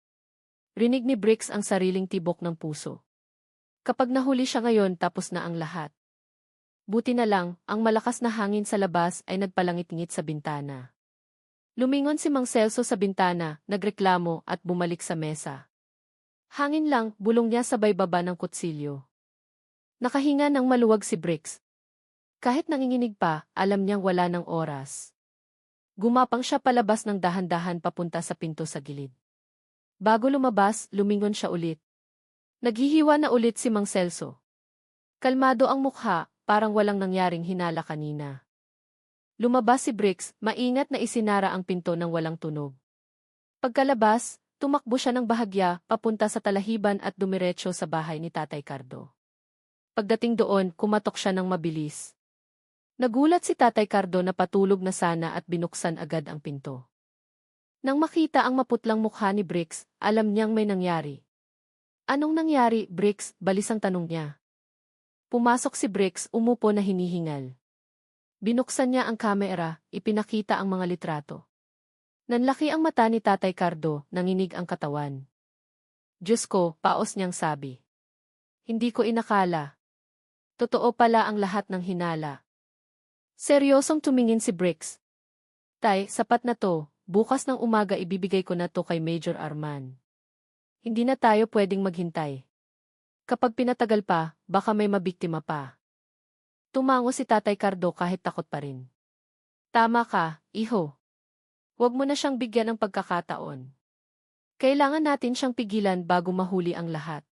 Rinig ni Bricks ang sariling tibok ng puso. Kapag nahuli siya ngayon, tapos na ang lahat. Buti na lang, ang malakas na hangin sa labas ay nagpalangit-ngit sa bintana. Lumingon si Mang Celso sa bintana, nagreklamo at bumalik sa mesa. Hangin lang, bulong niya sabay baba ng kutsilyo. Nakahinga ng maluwag si Bricks. Kahit nanginginig pa, alam niyang wala ng oras. Gumapang siya palabas ng dahan-dahan papunta sa pinto sa gilid. Bago lumabas, lumingon siya ulit. Naghihiwa na ulit si Mang Celso. Kalmado ang mukha, parang walang nangyaring hinala kanina. Lumabas si Bricks, maingat na isinara ang pinto ng walang tunog. Pagkalabas, tumakbo siya ng bahagya, papunta sa talahiban at dumiretso sa bahay ni Tatay Cardo. Pagdating doon, kumatok siya ng mabilis. Nagulat si Tatay Cardo na patulog na sana at binuksan agad ang pinto. Nang makita ang maputlang mukha ni Bricks, alam niyang may nangyari. Anong nangyari, Bricks? Balisang tanong niya. Pumasok si Bricks, umupo na hinihingal. Binuksan niya ang kamera, ipinakita ang mga litrato. Nanlaki ang mata ni Tatay Cardo, nanginig ang katawan. Diyos ko, paos niyang sabi. Hindi ko inakala. Totoo pala ang lahat ng hinala. Seryosong tumingin si Bricks. Tay, sapat na to, bukas ng umaga ibibigay ko na to kay Major Arman. Hindi na tayo pwedeng maghintay. Kapag pinatagal pa, baka may mabiktima pa. Tumango si Tatay Cardo kahit takot pa rin. Tama ka, iho. Huwag mo na siyang bigyan ng pagkakataon. Kailangan natin siyang pigilan bago mahuli ang lahat.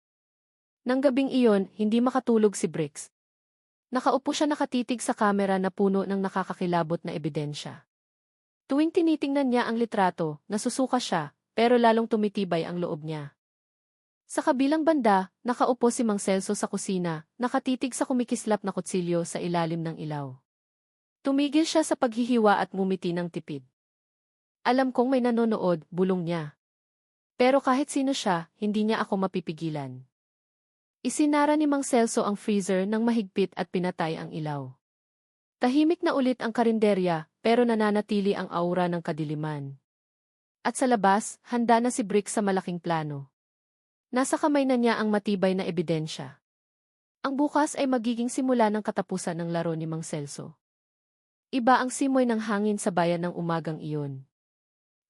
Nang gabing iyon, hindi makatulog si Bricks. Nakaupo siya nakatitig sa kamera na puno ng nakakakilabot na ebidensya. Tuwing tinitingnan niya ang litrato, nasusuka siya, pero lalong tumitibay ang loob niya. Sa kabilang banda, nakaupo si Mang Celso sa kusina, nakatitig sa kumikislap na kutsilyo sa ilalim ng ilaw. Tumigil siya sa paghihiwa at ngumiti ng tipid. Alam kong may nanonood, bulong niya. Pero kahit sino siya, hindi niya ako mapipigilan. Isinara ni Mang Celso ang freezer ng mahigpit at pinatay ang ilaw. Tahimik na ulit ang karinderya, pero nananatili ang aura ng kadiliman. At sa labas, handa na si Bricks sa malaking plano. Nasa kamay na niya ang matibay na ebidensya. Ang bukas ay magiging simula ng katapusan ng laro ni Mang Celso. Iba ang simoy ng hangin sa bayan ng umagang iyon.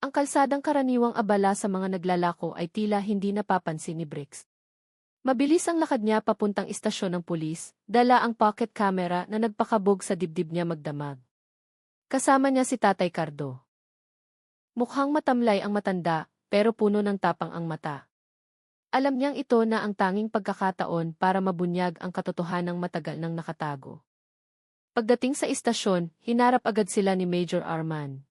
Ang kalsadang karaniwang abala sa mga naglalako ay tila hindi napapansin ni Bricks. Mabilis ang lakad niya papuntang istasyon ng pulis, dala ang pocket camera na nagpakabog sa dibdib niya magdamag. Kasama niya si Tatay Cardo. Mukhang matamlay ang matanda, pero puno ng tapang ang mata. Alam niyang ito na ang tanging pagkakataon para mabunyag ang katotohanang matagal nang nakatago. Pagdating sa istasyon, hinarap agad sila ni Major Arman.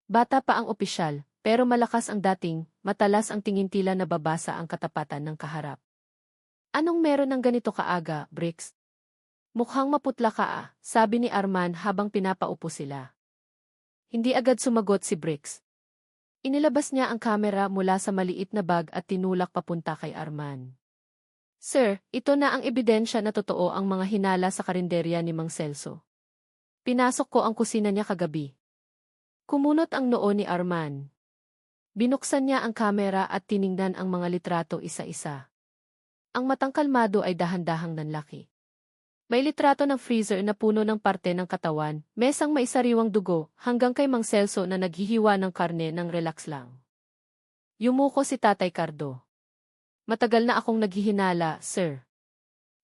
Bata pa ang opisyal, pero malakas ang dating, matalas ang tingin tila nababasa ang katapatan ng kaharap. Anong meron ng ganito kaaga, Bricks? Mukhang maputla ka sabi ni Arman habang pinapaupo sila. Hindi agad sumagot si Bricks. Inilabas niya ang kamera mula sa maliit na bag at tinulak papunta kay Arman. Sir, ito na ang ebidensya na totoo ang mga hinala sa karinderya ni Mang Celso. Pinasok ko ang kusina niya kagabi. Kumunot ang noo ni Arman. Binuksan niya ang kamera at tiningnan ang mga litrato isa-isa. Ang matang kalmado ay dahan-dahang nanlaki. May litrato ng freezer na puno ng parte ng katawan, mesang may sariwang dugo, hanggang kay Mang Celso na naghihiwa ng karne ng relax lang. Yumuko si Tatay Cardo. Matagal na akong naghihinala, sir.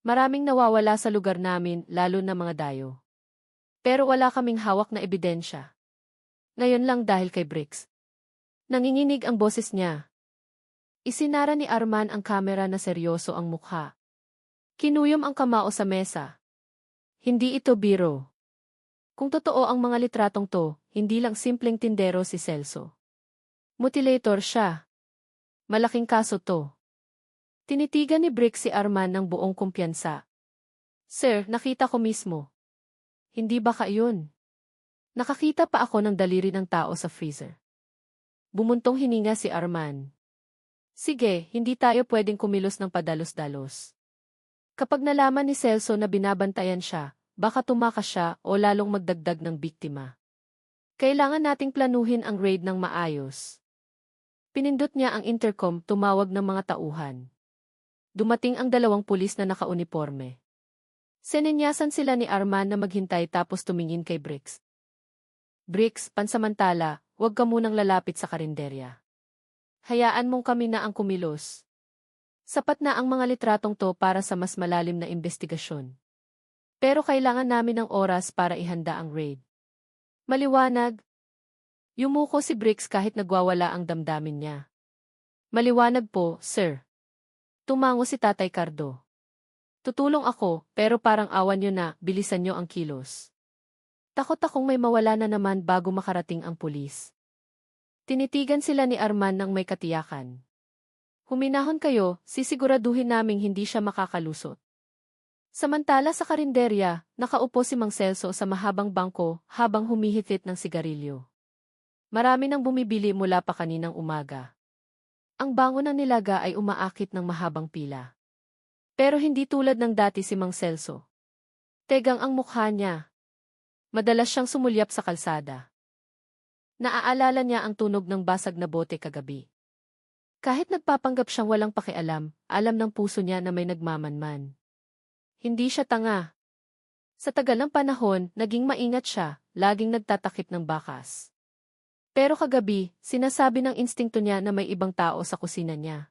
Maraming nawawala sa lugar namin, lalo na mga dayo. Pero wala kaming hawak na ebidensya. Ngayon lang dahil kay Bricks. Nanginginig ang boses niya. Isinara ni Arman ang kamera na seryoso ang mukha. Kinuyom ang kamao sa mesa. Hindi ito biro. Kung totoo ang mga litratong to, hindi lang simpleng tindero si Celso. Mutilator siya. Malaking kaso to. Tinitigan ni Bricks si Arman ng buong kumpiyansa. Sir, nakita ko mismo. Hindi ba yun? Nakakita pa ako ng daliri ng tao sa freezer. Bumuntong hininga si Arman. Sige, hindi tayo pwedeng kumilos ng padalos-dalos. Kapag nalaman ni Celso na binabantayan siya, baka tumakas siya o lalong magdagdag ng biktima. Kailangan nating planuhin ang raid ng maayos. Pinindot niya ang intercom, tumawag ng mga tauhan. Dumating ang 2 pulis na nakauniporme. Seninyasan sila ni Arman na maghintay tapos tumingin kay Bricks. Bricks, pansamantala, huwag ka munang lalapit sa karinderya. Hayaan mong kami na ang kumilos. Sapat na ang mga litratong to para sa mas malalim na investigasyon. Pero kailangan namin ng oras para ihanda ang raid. Maliwanag. Yumuko si Bricks kahit nagwawala ang damdamin niya. Maliwanag po, sir. Tumango si Tatay Cardo. Tutulong ako, pero parang awan niyo na, bilisan niyo ang kilos. Takot akong may mawala na naman bago makarating ang pulis. Tinitigan sila ni Arman ng may katiyakan. Huminahon kayo, sisiguraduhin naming hindi siya makakalusot. Samantala sa karinderya, nakaupo si Mang Celso sa mahabang bangko habang humihitit ng sigarilyo. Marami nang bumibili mula pa kaninang umaga. Ang bango ng nilaga ay umaakit ng mahabang pila. Pero hindi tulad ng dati si Mang Celso. Tegang ang mukha niya. Madalas siyang sumulyap sa kalsada. Naaalala niya ang tunog ng basag na bote kagabi. Kahit nagpapanggap siyang walang pakialam, alam ng puso niya na may nagmamanman. Hindi siya tanga. Sa tagal ng panahon, naging maingat siya, laging nagtatakip ng bakas. Pero kagabi, sinasabi ng instingto niya na may ibang tao sa kusina niya.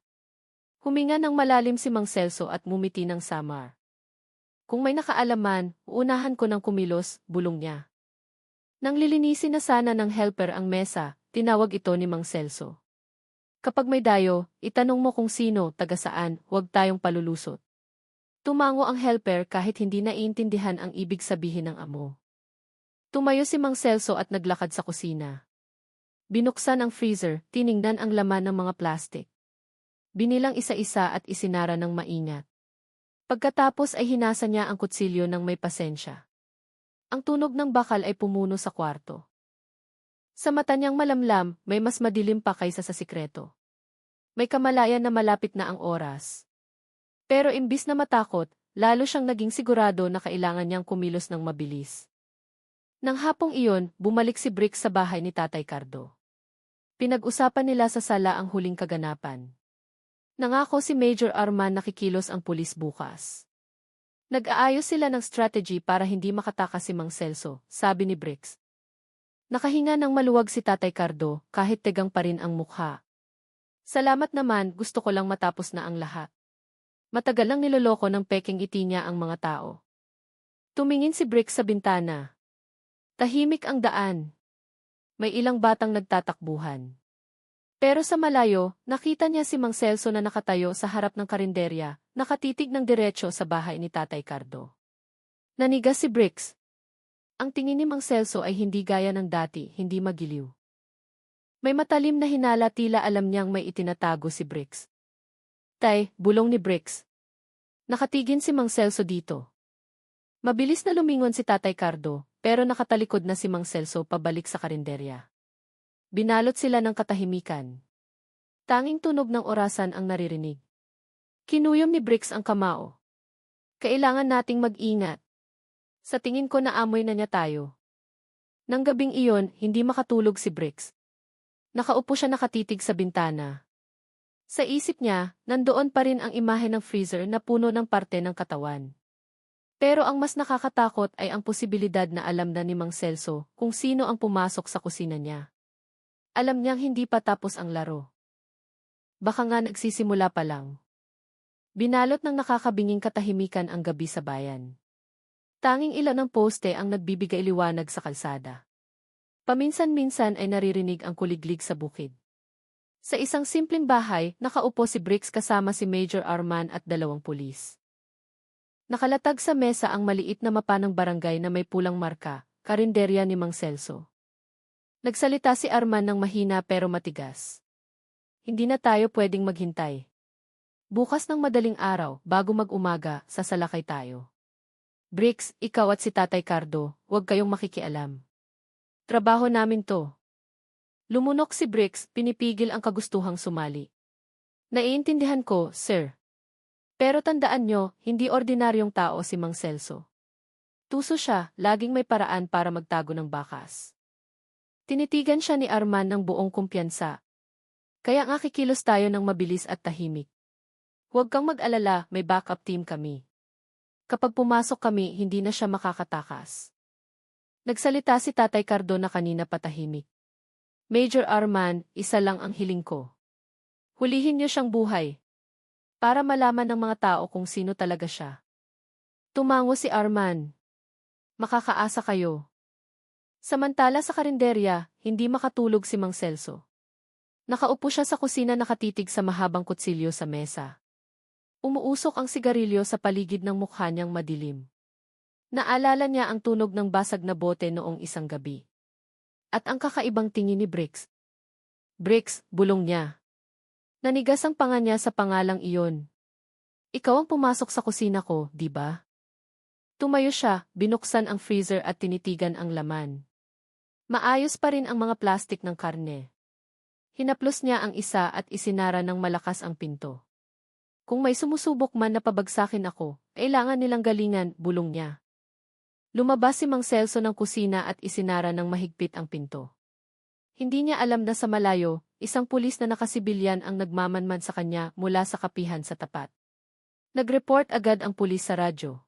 Huminga ng malalim si Mang Celso at ngumiti ng samar. Kung may nakaalaman, uunahan ko ng kumilos, bulong niya. Nang lilinisin na sana ng helper ang mesa, tinawag ito ni Mang Celso. Kapag may dayo, itanong mo kung sino, taga saan, huwag tayong palulusot. Tumango ang helper kahit hindi naiintindihan ang ibig sabihin ng amo. Tumayo si Mang Celso at naglakad sa kusina. Binuksan ang freezer, tiningnan ang laman ng mga plastik. Binilang isa-isa at isinara ng maingat. Pagkatapos ay hinasa niya ang kutsilyo ng may pasensya. Ang tunog ng bakal ay pumuno sa kwarto. Sa mata niyang malamlam, may mas madilim pa kaysa sa sikreto. May kamalayan na malapit na ang oras. Pero imbis na matakot, lalo siyang naging sigurado na kailangan niyang kumilos ng mabilis. Nang hapong iyon, bumalik si Bricks sa bahay ni Tatay Cardo. Pinag-usapan nila sa sala ang huling kaganapan. Nangako si Major Arman na kikilos ang pulis bukas. Nag-aayos sila ng strategy para hindi makatakas si Mang Celso, sabi ni Bricks. Nakahinga ng maluwag si Tatay Cardo, kahit tegang pa rin ang mukha. Salamat naman, gusto ko lang matapos na ang lahat. Matagal lang niloloko ng peking iti niya ang mga tao. Tumingin si Bricks sa bintana. Tahimik ang daan. May ilang batang nagtatakbuhan. Pero sa malayo, nakita niya si Mang Celso na nakatayo sa harap ng karinderya, nakatitig ng diretso sa bahay ni Tatay Cardo. Nanigas si Bricks. Ang tingin ni Mang Celso ay hindi gaya ng dati, hindi magiliw. May matalim na hinala, tila alam niyang may itinatago si Bricks. Tay, bulong ni Bricks. Nakatigin si Mang Celso dito. Mabilis na lumingon si Tatay Cardo, pero nakatalikod na si Mang Celso pabalik sa karinderya. Binalot sila ng katahimikan. Tanging tunog ng orasan ang naririnig. Kinuyom ni Bricks ang kamao. Kailangan nating mag-ingat. Sa tingin ko naamoy na niya tayo. Nang gabing iyon, hindi makatulog si Bricks. Nakaupo siya nakatitig sa bintana. Sa isip niya, nandoon pa rin ang imahe ng freezer na puno ng parte ng katawan. Pero ang mas nakakatakot ay ang posibilidad na alam na ni Mang Celso kung sino ang pumasok sa kusina niya. Alam niyang hindi pa tapos ang laro. Baka nga nagsisimula pa lang. Binalot ng nakakabinging katahimikan ang gabi sa bayan. Tanging ilan ng poste ang nagbibigay liwanag sa kalsada. Paminsan-minsan ay naririnig ang kuliglig sa bukid. Sa isang simpleng bahay, nakaupo si Bricks kasama si Major Arman at 2 pulis. Nakalatag sa mesa ang maliit na mapa ng barangay na may pulang marka, karinderya ni Mang Celso. Nagsalita si Arman ng mahina pero matigas. Hindi na tayo pwedeng maghintay. Bukas ng madaling araw, bago mag-umaga, sasalakay tayo. Bricks, ikaw at si Tatay Cardo, huwag kayong makikialam. Trabaho namin to. Lumunok si Bricks, pinipigil ang kagustuhang sumali. Naiintindihan ko, sir. Pero tandaan nyo, hindi ordinaryong tao si Mang Celso. Tuso siya, laging may paraan para magtago ng bakas. Tinitigan siya ni Arman ng buong kumpiyansa. Kaya nga kikilos tayo ng mabilis at tahimik. Huwag kang mag-alala, may backup team kami. Kapag pumasok kami, hindi na siya makakatakas. Nagsalita si Tatay Cardo na kanina patahimik. Major Arman, isa lang ang hiling ko. Hulihin niyo siyang buhay. Para malaman ng mga tao kung sino talaga siya. Tumango si Arman. Makakaasa kayo. Samantala sa karinderya, hindi makatulog si Mang Celso. Nakaupo siya sa kusina nakatitig sa mahabang kutsilyo sa mesa. Umuusok ang sigarilyo sa paligid ng mukha niyang madilim. Naalala niya ang tunog ng basag na bote noong isang gabi. At ang kakaibang tingin ni Bricks. Bricks, bulong niya. Nanigas ang panga niya sa pangalang iyon. Ikaw ang pumasok sa kusina ko, di ba? Tumayo siya, binuksan ang freezer at tinitigan ang laman. Maayos pa rin ang mga plastik ng karne. Hinaplos niya ang isa at isinara ng malakas ang pinto. Kung may sumusubok man na pabagsakin ako, kailangan nilang galingan, bulong niya. Lumabas si Mang Celso ng kusina at isinara ng mahigpit ang pinto. Hindi niya alam na sa malayo, isang pulis na nakasibilyan ang nagmamanman sa kanya mula sa kapihan sa tapat. Nag-report agad ang pulis sa radyo.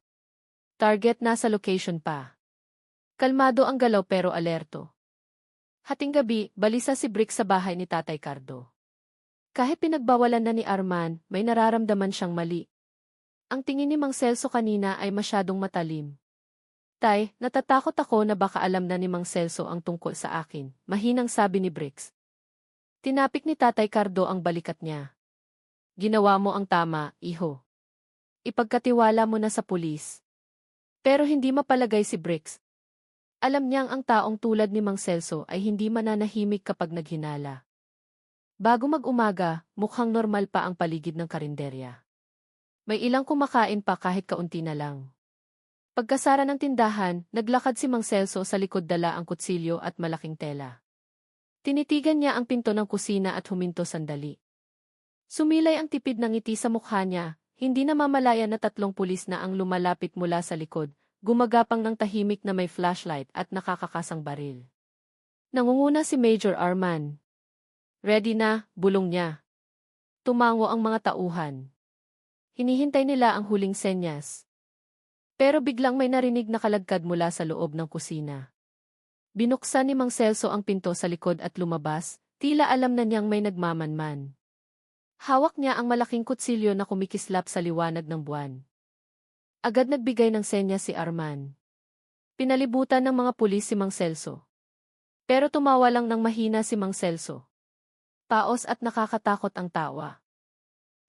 Target nasa location pa. Kalmado ang galaw pero alerto. Hating gabi, balisa si Brick sa bahay ni Tatay Cardo. Kahit pinagbawalan na ni Arman, may nararamdaman siyang mali. Ang tingin ni Mang Celso kanina ay masyadong matalim. Tay, natatakot ako na baka alam na ni Mang Celso ang tungkol sa akin, mahinang sabi ni Bricks. Tinapik ni Tatay Cardo ang balikat niya. Ginawa mo ang tama, iho. Ipagkatiwala mo na sa pulis. Pero hindi mapalagay si Bricks. Alam niyang ang taong tulad ni Mang Celso ay hindi mananahimik kapag naghinala. Bago mag-umaga, mukhang normal pa ang paligid ng karinderya. May ilang kumakain pa kahit kaunti na lang. Pagkasara ng tindahan, naglakad si Mang Celso sa likod dala ang kutsilyo at malaking tela. Tinitigan niya ang pinto ng kusina at huminto sandali. Sumilay ang tipid ng ngiti sa mukha niya, hindi na mamalaya na 3 pulis na ang lumalapit mula sa likod, gumagapang ng tahimik na may flashlight at nakakakasang baril. Nangunguna si Major Arman. Ready na, bulong niya. Tumango ang mga tauhan. Hinihintay nila ang huling senyas. Pero biglang may narinig na kalagkad mula sa loob ng kusina. Binuksan ni Mang Celso ang pinto sa likod at lumabas, tila alam na niyang may nagmamanman. Hawak niya ang malaking kutsilyo na kumikislap sa liwanag ng buwan. Agad nagbigay ng senyas si Arman. Pinalibutan ng mga pulis si Mang Celso. Pero tumawa lang ng mahina si Mang Celso. Paos at nakakatakot ang tawa.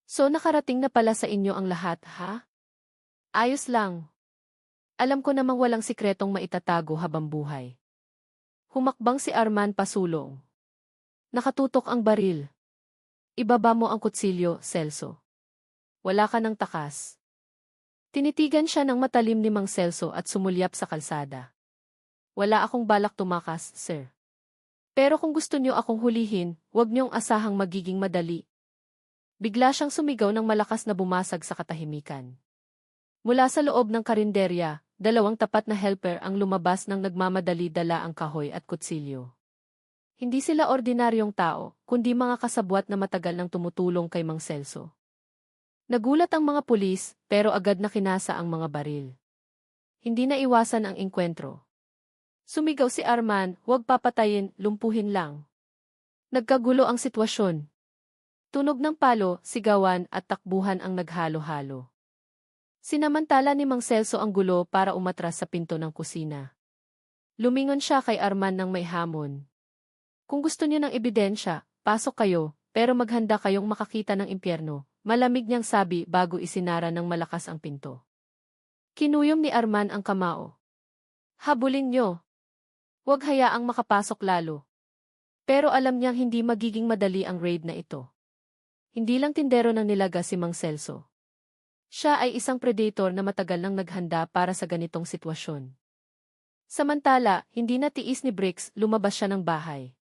So nakarating na pala sa inyo ang lahat, ha? Ayos lang. Alam ko namang walang sikretong maitatago habang buhay. Humakbang si Arman pasulong. Nakatutok ang baril. Ibaba mo ang kutsilyo, Celso. Wala ka ng takas. Tinitigan siya ng matalim ni Mang Celso at sumulyap sa kalsada. Wala akong balak tumakas, sir. Pero kung gusto niyo akong hulihin, huwag niyong asahang magiging madali. Bigla siyang sumigaw ng malakas na bumasag sa katahimikan. Mula sa loob ng karinderya, 2 tapat na helper ang lumabas ng nagmamadali dala ang kahoy at kutsilyo. Hindi sila ordinaryong tao, kundi mga kasabwat na matagal nang tumutulong kay Mang Celso. Nagulat ang mga pulis, pero agad na kinasa ang mga baril. Hindi na iwasan ang engkwentro. Sumigaw si Arman, huwag papatayin, lumpuhin lang. Nagkagulo ang sitwasyon. Tunog ng palo, sigawan at takbuhan ang naghalo-halo. Sinamantala ni Mang Celso ang gulo para umatras sa pinto ng kusina. Lumingon siya kay Arman ng may hamon. Kung gusto niyo ng ebidensya, pasok kayo, pero maghanda kayong makakita ng impyerno, malamig niyang sabi bago isinara ng malakas ang pinto. Kinuyom ni Arman ang kamao. Habulin niyo. Huwag hayaang makapasok lalo. Pero alam niyang hindi magiging madali ang raid na ito. Hindi lang tindero ng nilaga si Mang Celso. Siya ay isang predator na matagal nang naghanda para sa ganitong sitwasyon. Samantala, hindi natiis ni Bricks, lumabas siya ng bahay.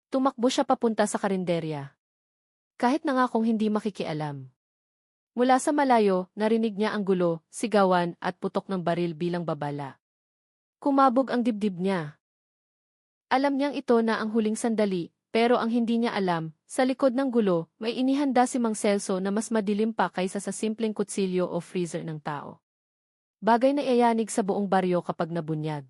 Tumakbo siya papunta sa karinderya. Kahit nangakong hindi makikialam. Mula sa malayo, narinig niya ang gulo, sigawan at putok ng baril bilang babala. Kumabog ang dibdib niya. Alam niyang ito na ang huling sandali, pero ang hindi niya alam, sa likod ng gulo, may inihanda si Mang Celso na mas madilim pa kaysa sa simpleng kutsilyo o freezer ng tao. Bagay na iyayanig sa buong baryo kapag nabunyag.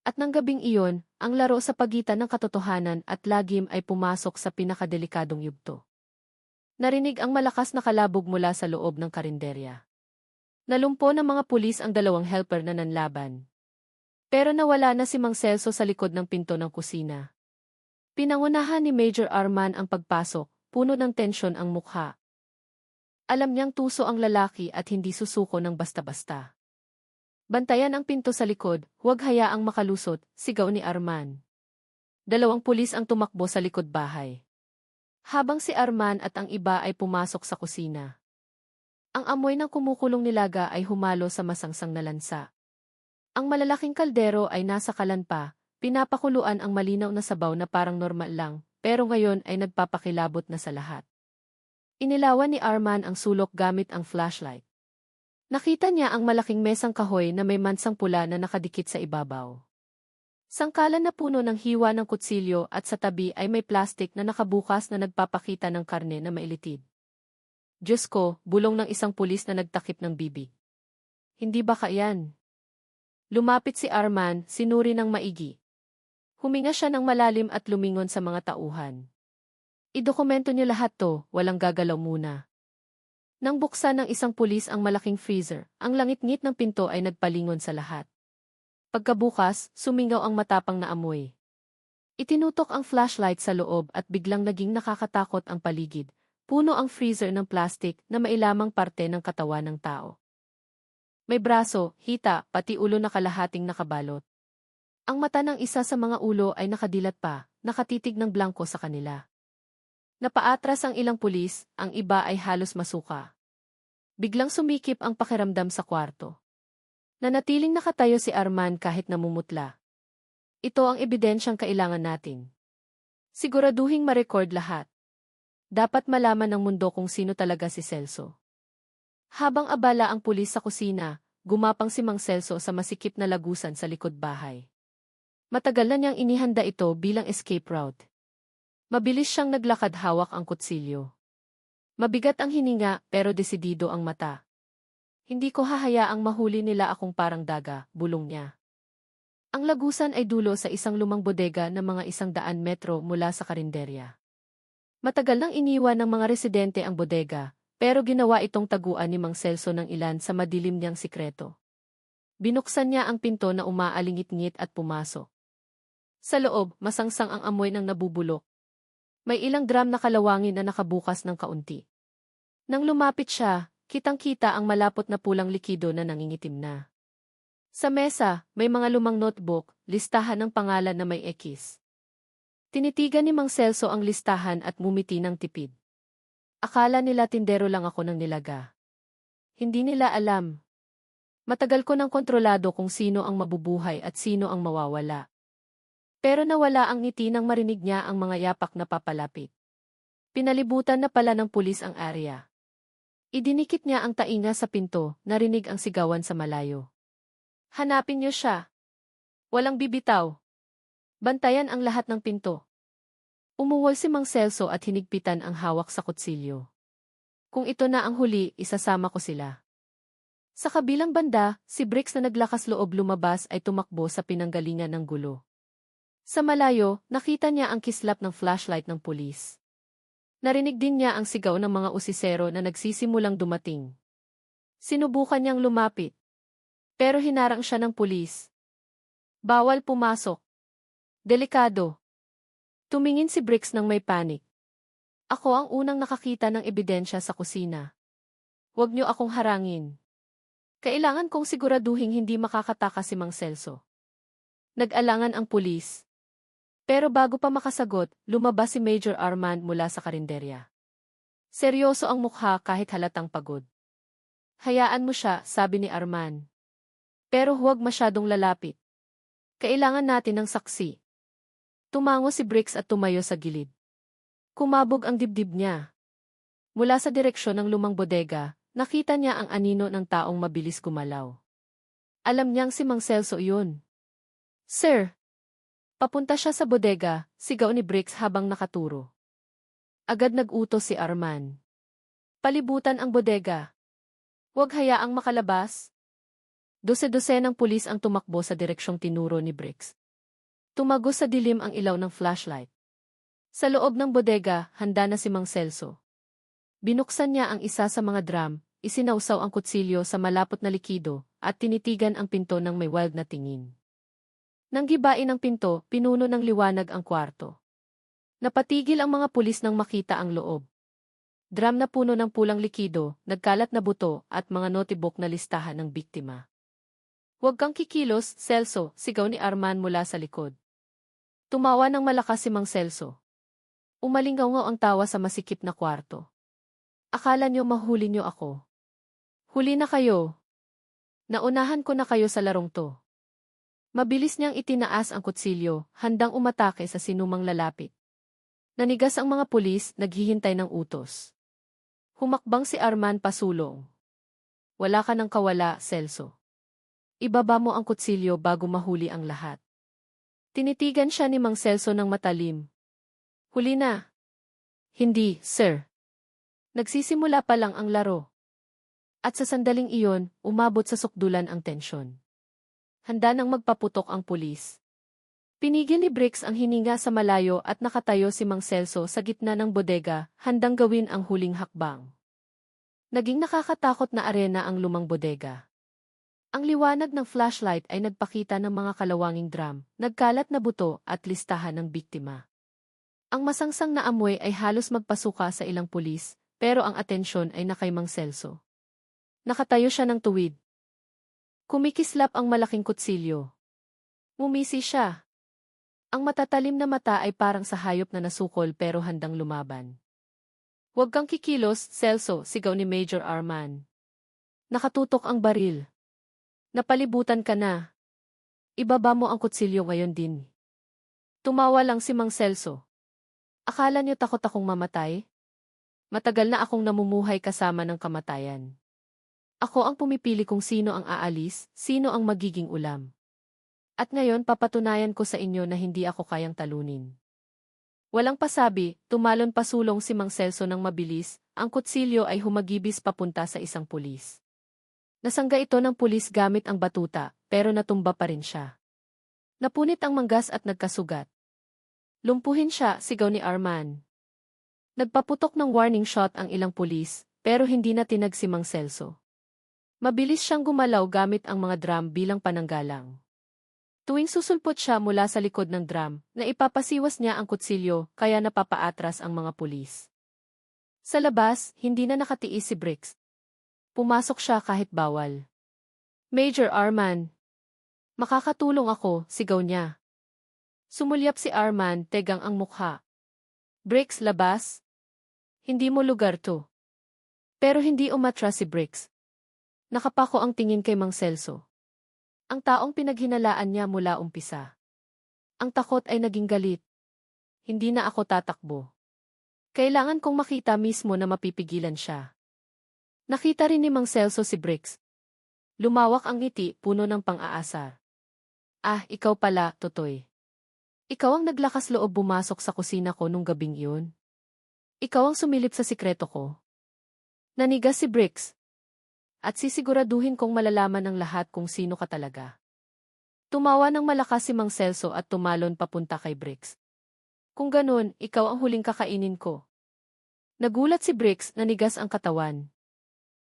At nang gabing iyon, ang laro sa pagitan ng katotohanan at lagim ay pumasok sa pinakadelikadong yugto. Narinig ang malakas na kalabog mula sa loob ng karinderya. Nalumpo ng mga pulis ang 2 helper na nanlaban. Pero nawala na si Mang Celso sa likod ng pinto ng kusina. Pinangunahan ni Major Arman ang pagpasok, puno ng tensyon ang mukha. Alam niyang tuso ang lalaki at hindi susuko ng basta-basta. Bantayan ang pinto sa likod, huwag hayaang makalusot, sigaw ni Arman. 2 pulis ang tumakbo sa likod bahay. Habang si Arman at ang iba ay pumasok sa kusina. Ang amoy ng kumukulong nilaga ay humalo sa masangsang na lansa. Ang malalaking kaldero ay nasa kalan pa, Pinapakuluan ang malinaw na sabaw na parang normal lang, pero ngayon ay nagpapakilabot na sa lahat. Inilawan ni Arman ang sulok gamit ang flashlight. Nakita niya ang malaking mesang kahoy na may mansang pula na nakadikit sa ibabaw. Sangkalan na puno ng hiwa ng kutsilyo at sa tabi ay may plastik na nakabukas na nagpapakita ng karne na mailitid. Diyos ko, bulong ng isang pulis na nagtakip ng bibig. Hindi ba kayan? Lumapit si Arman, sinuri ng maigi. Huminga siya ng malalim at lumingon sa mga tauhan. Idokumento niyo lahat to, walang gagalaw muna. Nang buksan ng isang pulis ang malaking freezer, ang langit-ngit ng pinto ay nagpalingon sa lahat. Pagkabukas, sumingaw ang matapang na amoy. Itinutok ang flashlight sa loob at biglang naging nakakatakot ang paligid. Puno ang freezer ng plastik na mailamang parte ng katawan ng tao. May braso, hita, pati ulo na kalahating nakabalot. Ang mata ng isa sa mga ulo ay nakadilat pa, nakatitig ng blanko sa kanila. Napaatras ang ilang pulis, ang iba ay halos masuka. Biglang sumikip ang pakiramdam sa kwarto. Nanatiling nakatayo si Arman kahit namumutla. Ito ang ebidensyang kailangan natin. Siguraduhing ma-record lahat. Dapat malaman ng mundo kung sino talaga si Celso. Habang abala ang pulis sa kusina, gumapang si Mang Celso sa masikip na lagusan sa likod bahay. Matagal na niyang inihanda ito bilang escape route. Mabilis siyang naglakad hawak ang kutsilyo. Mabigat ang hininga pero desidido ang mata. Hindi ko hahayaang mahuli nila akong parang daga, bulong niya. Ang lagusan ay dulo sa isang lumang bodega na mga 100 metro mula sa karinderya. Matagal nang iniwan ng mga residente ang bodega, pero ginawa itong taguan ni Mang Celso ng ilan sa madilim niyang sikreto. Binuksan niya ang pinto na umaalingit-ngit at pumasok. Sa loob, masangsang ang amoy ng nabubulok. May ilang drum na kalawangin na nakabukas ng kaunti. Nang lumapit siya, kitang-kita ang malapot na pulang likido na nangingitim na. Sa mesa, may mga lumang notebook, listahan ng pangalan na may X. Tinitigan ni Mang Celso ang listahan at ngumiti ng tipid. Akala nila tindero lang ako ng nilaga. Hindi nila alam. Matagal ko nang kontrolado kung sino ang mabubuhay at sino ang mawawala. Pero nawala ang ngiti nang marinig niya ang mga yapak na papalapit. Pinalibutan na pala ng pulis ang area. Idinikit niya ang tainga sa pinto, narinig ang sigawan sa malayo. Hanapin niyo siya. Walang bibitaw. Bantayan ang lahat ng pinto. Umuwol si Mang Celso at hinigpitan ang hawak sa kutsilyo. Kung ito na ang huli, isasama ko sila. Sa kabilang banda, si Bricks na naglakas loob lumabas ay tumakbo sa pinanggalingan ng gulo. Sa malayo, nakita niya ang kislap ng flashlight ng pulis. Narinig din niya ang sigaw ng mga usisero na nagsisimulang dumating. Sinubukan niyang lumapit. Pero hinarang siya ng pulis. Bawal pumasok. Delikado. Tumingin si Bricks nang may panic. Ako ang unang nakakita ng ebidensya sa kusina. Huwag niyo akong harangin. Kailangan kong siguraduhing hindi makakatakas si Mang Celso. Nag-alangan ang pulis. Pero bago pa makasagot, lumabas si Major Arman mula sa karinderya. Seryoso ang mukha kahit halatang pagod. Hayaan mo siya, sabi ni Arman. Pero huwag masyadong lalapit. Kailangan natin ng saksi. Tumango si Bricks at tumayo sa gilid. Kumabog ang dibdib niya. Mula sa direksyon ng lumang bodega, nakita niya ang anino ng taong mabilis gumalaw. Alam niyang si Mang Celso iyon. Sir! Papunta siya sa bodega, sigaw ni Bricks habang nakaturo. Agad nag-utos si Arman. Palibutan ang bodega. Huwag hayaang makalabas. Dose-dosenang pulis ang tumakbo sa direksyong tinuro ni Bricks. Tumagos sa dilim ang ilaw ng flashlight. Sa loob ng bodega, handa na si Mang Celso. Binuksan niya ang isa sa mga drum, isinausaw ang kutsilyo sa malapot na likido, at tinitigan ang pinto ng may wild na tingin. Nang gibain ang pinto, pinuno ng liwanag ang kwarto. Napatigil ang mga pulis nang makita ang loob. Drum na puno ng pulang likido, nagkalat na buto, at mga notebook na listahan ng biktima. Huwag kang kikilos, Celso, sigaw ni Arman mula sa likod. Tumawa ng malakas si Mang Celso. Umalingaw-ngaw ang tawa sa masikip na kwarto. Akala niyo mahuli niyo ako. Huli na kayo. Naunahan ko na kayo sa larong to. Mabilis niyang itinaas ang kutsilyo, handang umatake sa sinumang lalapit. Nanigas ang mga pulis, naghihintay ng utos. Humakbang si Arman pasulong. Wala ka ng kawala, Celso. Ibaba mo ang kutsilyo bago mahuli ang lahat. Tinitigan siya ni Mang Celso ng matalim. Huli na. Hindi, sir. Nagsisimula pa lang ang laro. At sa sandaling iyon, umabot sa sukdulan ang tensyon. Handa nang magpaputok ang pulis. Pinigil ni Briggs ang hininga sa malayo at nakatayo si Mang Celso sa gitna ng bodega, handang gawin ang huling hakbang. Naging nakakatakot na arena ang lumang bodega. Ang liwanag ng flashlight ay nagpakita ng mga kalawanging drum, nagkalat na buto at listahan ng biktima. Ang masangsang na amoy ay halos magpasuka sa ilang pulis, pero ang atensyon ay nakay Mang Celso. Nakatayo siya ng tuwid. Kumikislap ang malaking kutsilyo. Mumisi siya. Ang matatalim na mata ay parang sa hayop na nasukol pero handang lumaban. Huwag kang kikilos, Celso, sigaw ni Major Arman. Nakatutok ang baril. Napalibutan ka na. Ibaba mo ang kutsilyo ngayon din. Tumawa lang si Mang Celso. Akala niyo takot akong mamatay? Matagal na akong namumuhay kasama ng kamatayan. Ako ang pumipili kung sino ang aalis, sino ang magiging ulam. At ngayon papatunayan ko sa inyo na hindi ako kayang talunin. Walang pasabi, tumalon pasulong si Mang Celso ng mabilis, ang kutsilyo ay humagibis papunta sa isang pulis. Nasangga ito ng pulis gamit ang batuta, pero natumba pa rin siya. Napunit ang manggas at nagkasugat. Lumpuhin siya, sigaw ni Arman. Nagpaputok ng warning shot ang ilang pulis, pero hindi na tinag si Mang Celso. Mabilis siyang gumalaw gamit ang mga drum bilang pananggalang. Tuwing susulpot siya mula sa likod ng drum, naipapasiwas niya ang kutsilyo kaya napapaatras ang mga pulis. Sa labas, hindi na nakatiis si Briggs. Pumasok siya kahit bawal. Major Arman. Makakatulong ako, sigaw niya. Sumulyap si Arman, tegang ang mukha. Briggs, labas? Hindi mo lugar to. Pero hindi umatras si Briggs. Nakapako ang tingin kay Mang Celso. Ang taong pinaghinalaan niya mula umpisa. Ang takot ay naging galit. Hindi na ako tatakbo. Kailangan kong makita mismo na mapipigilan siya. Nakita rin ni Mang Celso si Briggs. Lumawak ang ngiti, puno ng pang-aasar. Ah, ikaw pala, Totoy. Ikaw ang naglakas loob bumasok sa kusina ko nung gabing iyon. Ikaw ang sumilip sa sikreto ko. Nanigas si Briggs. At sisiguraduhin kong malalaman ng lahat kung sino ka talaga. Tumawa ng malakas si Mang Celso at tumalon papunta kay Briggs. Kung ganun, ikaw ang huling kakainin ko. Nagulat si Briggs, nanigas ang katawan.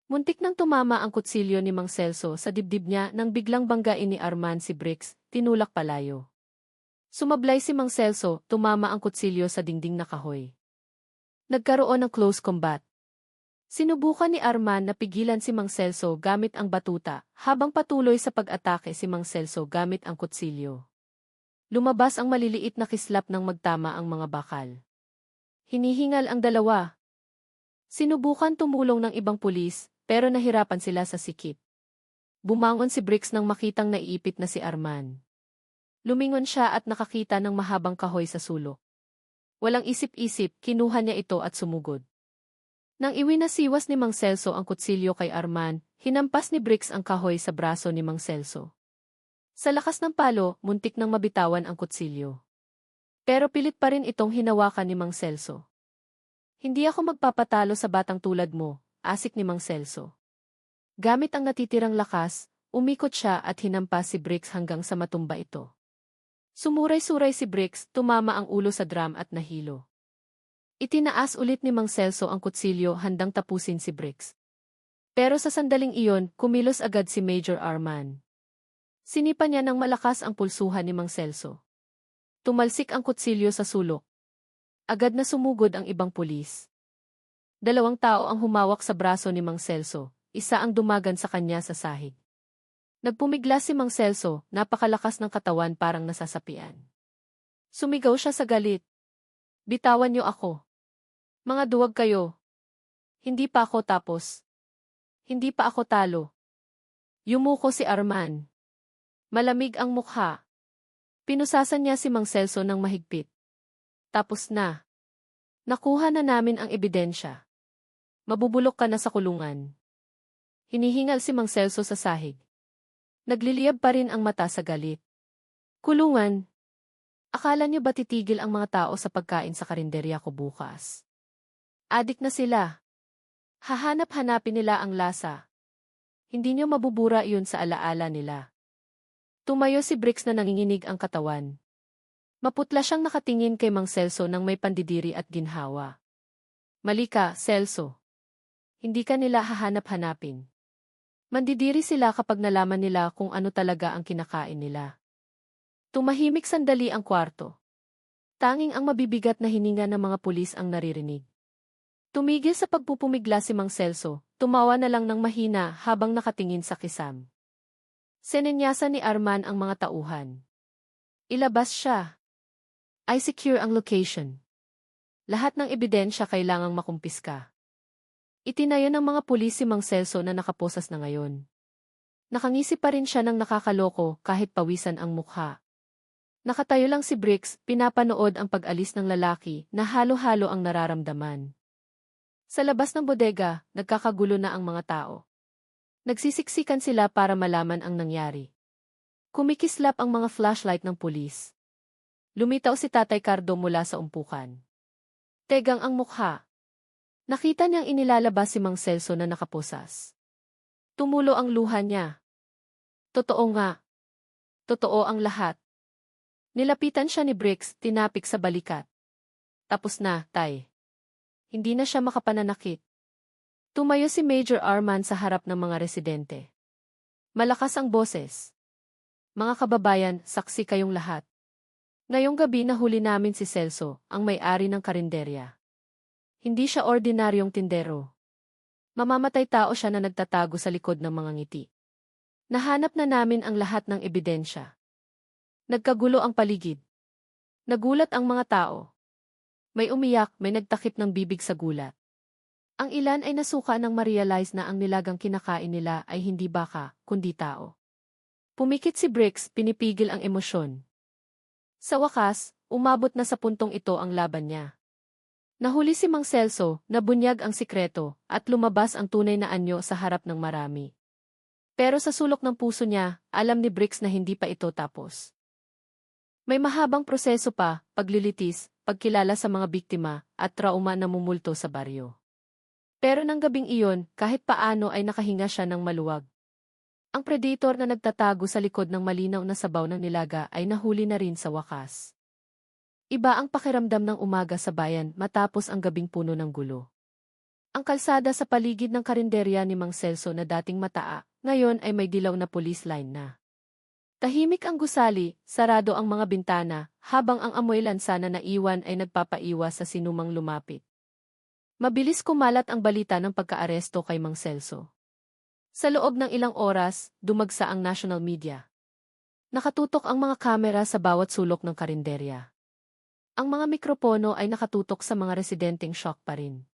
Muntik nang tumama ang kutsilyo ni Mang Celso sa dibdib niya nang biglang banggain ni Arman si Briggs, tinulak palayo. Sumablay si Mang Celso, tumama ang kutsilyo sa dingding na kahoy. Nagkaroon ng close combat. Sinubukan ni Arman na pigilan si Mang Celso gamit ang batuta, habang patuloy sa pag-atake si Mang Celso gamit ang kutsilyo. Lumabas ang maliliit na kislap nang magtama ang mga bakal. Hinihingal ang dalawa. Sinubukan tumulong ng ibang pulis, pero nahirapan sila sa sikip. Bumangon si Briggs nang makitang naiipit na si Arman. Lumingon siya at nakakita ng mahabang kahoy sa sulok. Walang isip-isip, kinuha niya ito at sumugod. Nang iwinasiwas ni Mang Celso ang kutsilyo kay Arman, hinampas ni Briggs ang kahoy sa braso ni Mang Celso. Sa lakas ng palo, muntik nang mabitawan ang kutsilyo. Pero pilit pa rin itong hinawakan ni Mang Celso. Hindi ako magpapatalo sa batang tulad mo, asik ni Mang Celso. Gamit ang natitirang lakas, umikot siya at hinampas si Briggs hanggang sa matumba ito. Sumuray-suray si Briggs, tumama ang ulo sa drum at nahilo. Itinaas ulit ni Mang Celso ang kutsilyo handang tapusin si Briggs. Pero sa sandaling iyon, kumilos agad si Major Arman. Sinipa niya ng malakas ang pulsuhan ni Mang Celso. Tumalsik ang kutsilyo sa sulok. Agad na sumugod ang ibang pulis. 2 tao ang humawak sa braso ni Mang Celso, isa ang dumagan sa kanya sa sahig. Nagpumiglas si Mang Celso, napakalakas ng katawan parang nasasapian. Sumigaw siya sa galit. Bitawan niyo ako. Mga duwag kayo. Hindi pa ako tapos. Hindi pa ako talo. Yumuko si Arman. Malamig ang mukha. Pinusasan niya si Mang Celso ng mahigpit. Tapos na. Nakuha na namin ang ebidensya. Mabubulok ka na sa kulungan. Hinihingal si Mang Celso sa sahig. Nagliliyab pa rin ang mata sa galit. Kulungan. Akala niyo ba titigil ang mga tao sa pagkain sa karinderya ko bukas? Adik na sila. Hahanap-hanapin nila ang lasa. Hindi niyo mabubura iyon sa alaala nila. Tumayo si Bricks na nanginginig ang katawan. Maputla siyang nakatingin kay Mang Celso nang may pandidiri at ginhawa. Mali ka, Celso. Hindi ka nila hahanap-hanapin. Mandidiri sila kapag nalaman nila kung ano talaga ang kinakain nila. Tumahimik sandali ang kwarto. Tanging ang mabibigat na hininga ng mga pulis ang naririnig. Tumigil sa pagpupumigla si Mang Celso, tumawa na lang ng mahina habang nakatingin sa kisam. Sinenyasan ni Arman ang mga tauhan. Ilabas siya. I secure ang location. Lahat ng ebidensya kailangang makumpiska. Itinayo ng mga pulis si Mang Celso na nakaposas na ngayon. Nakangisi pa rin siya ng nakakaloko kahit pawisan ang mukha. Nakatayo lang si Bricks, pinapanood ang pag-alis ng lalaki na halo-halo ang nararamdaman. Sa labas ng bodega, nagkakagulo na ang mga tao. Nagsisiksikan sila para malaman ang nangyari. Kumikislap ang mga flashlight ng pulis. Lumitaw si Tatay Cardo mula sa umpukan. Tegang ang mukha. Nakita niyang inilalabas si Mang Celso na nakaposas. Tumulo ang luha niya. Totoo nga. Totoo ang lahat. Nilapitan siya ni Bricks, tinapik sa balikat. Tapos na, Tay. Hindi na siya makapananakit. Tumayo si Major Arman sa harap ng mga residente. Malakas ang boses. Mga kababayan, saksi kayong lahat. Ngayong gabi nahuli namin si Celso, ang may-ari ng karinderya. Hindi siya ordinaryong tindero. Mamamatay tao siya na nagtatago sa likod ng mga ngiti. Nahanap na namin ang lahat ng ebidensya. Nagkagulo ang paligid. Nagulat ang mga tao. May umiyak, may nagtakip ng bibig sa gulat. Ang ilan ay nasuka nang ma-realize na ang nilagang kinakain nila ay hindi baka, kundi tao. Pumikit si Bricks, pinipigil ang emosyon. Sa wakas, umabot na sa puntong ito ang laban niya. Nahuli si Mang Celso, nabunyag ang sikreto, at lumabas ang tunay na anyo sa harap ng marami. Pero sa sulok ng puso niya, alam ni Bricks na hindi pa ito tapos. May mahabang proseso pa, paglilitis, pagkilala sa mga biktima, at trauma na mumulto sa baryo. Pero nang gabing iyon, kahit paano ay nakahinga siya ng maluwag. Ang predator na nagtatago sa likod ng malinaw na sabaw ng nilaga ay nahuli na rin sa wakas. Iba ang pakiramdam ng umaga sa bayan matapos ang gabing puno ng gulo. Ang kalsada sa paligid ng karinderya ni Mang Celso na dating mataa, ngayon ay may dilaw na police line na. Tahimik ang gusali, sarado ang mga bintana, habang ang amoy lansa na naiwan ay nagpapaiwas sa sinumang lumapit. Mabilis kumalat ang balita ng pagkaaresto kay Mang Celso. Sa loob ng ilang oras, dumagsa ang national media. Nakatutok ang mga kamera sa bawat sulok ng karinderya. Ang mga mikropono ay nakatutok sa mga residenteng shock pa rin.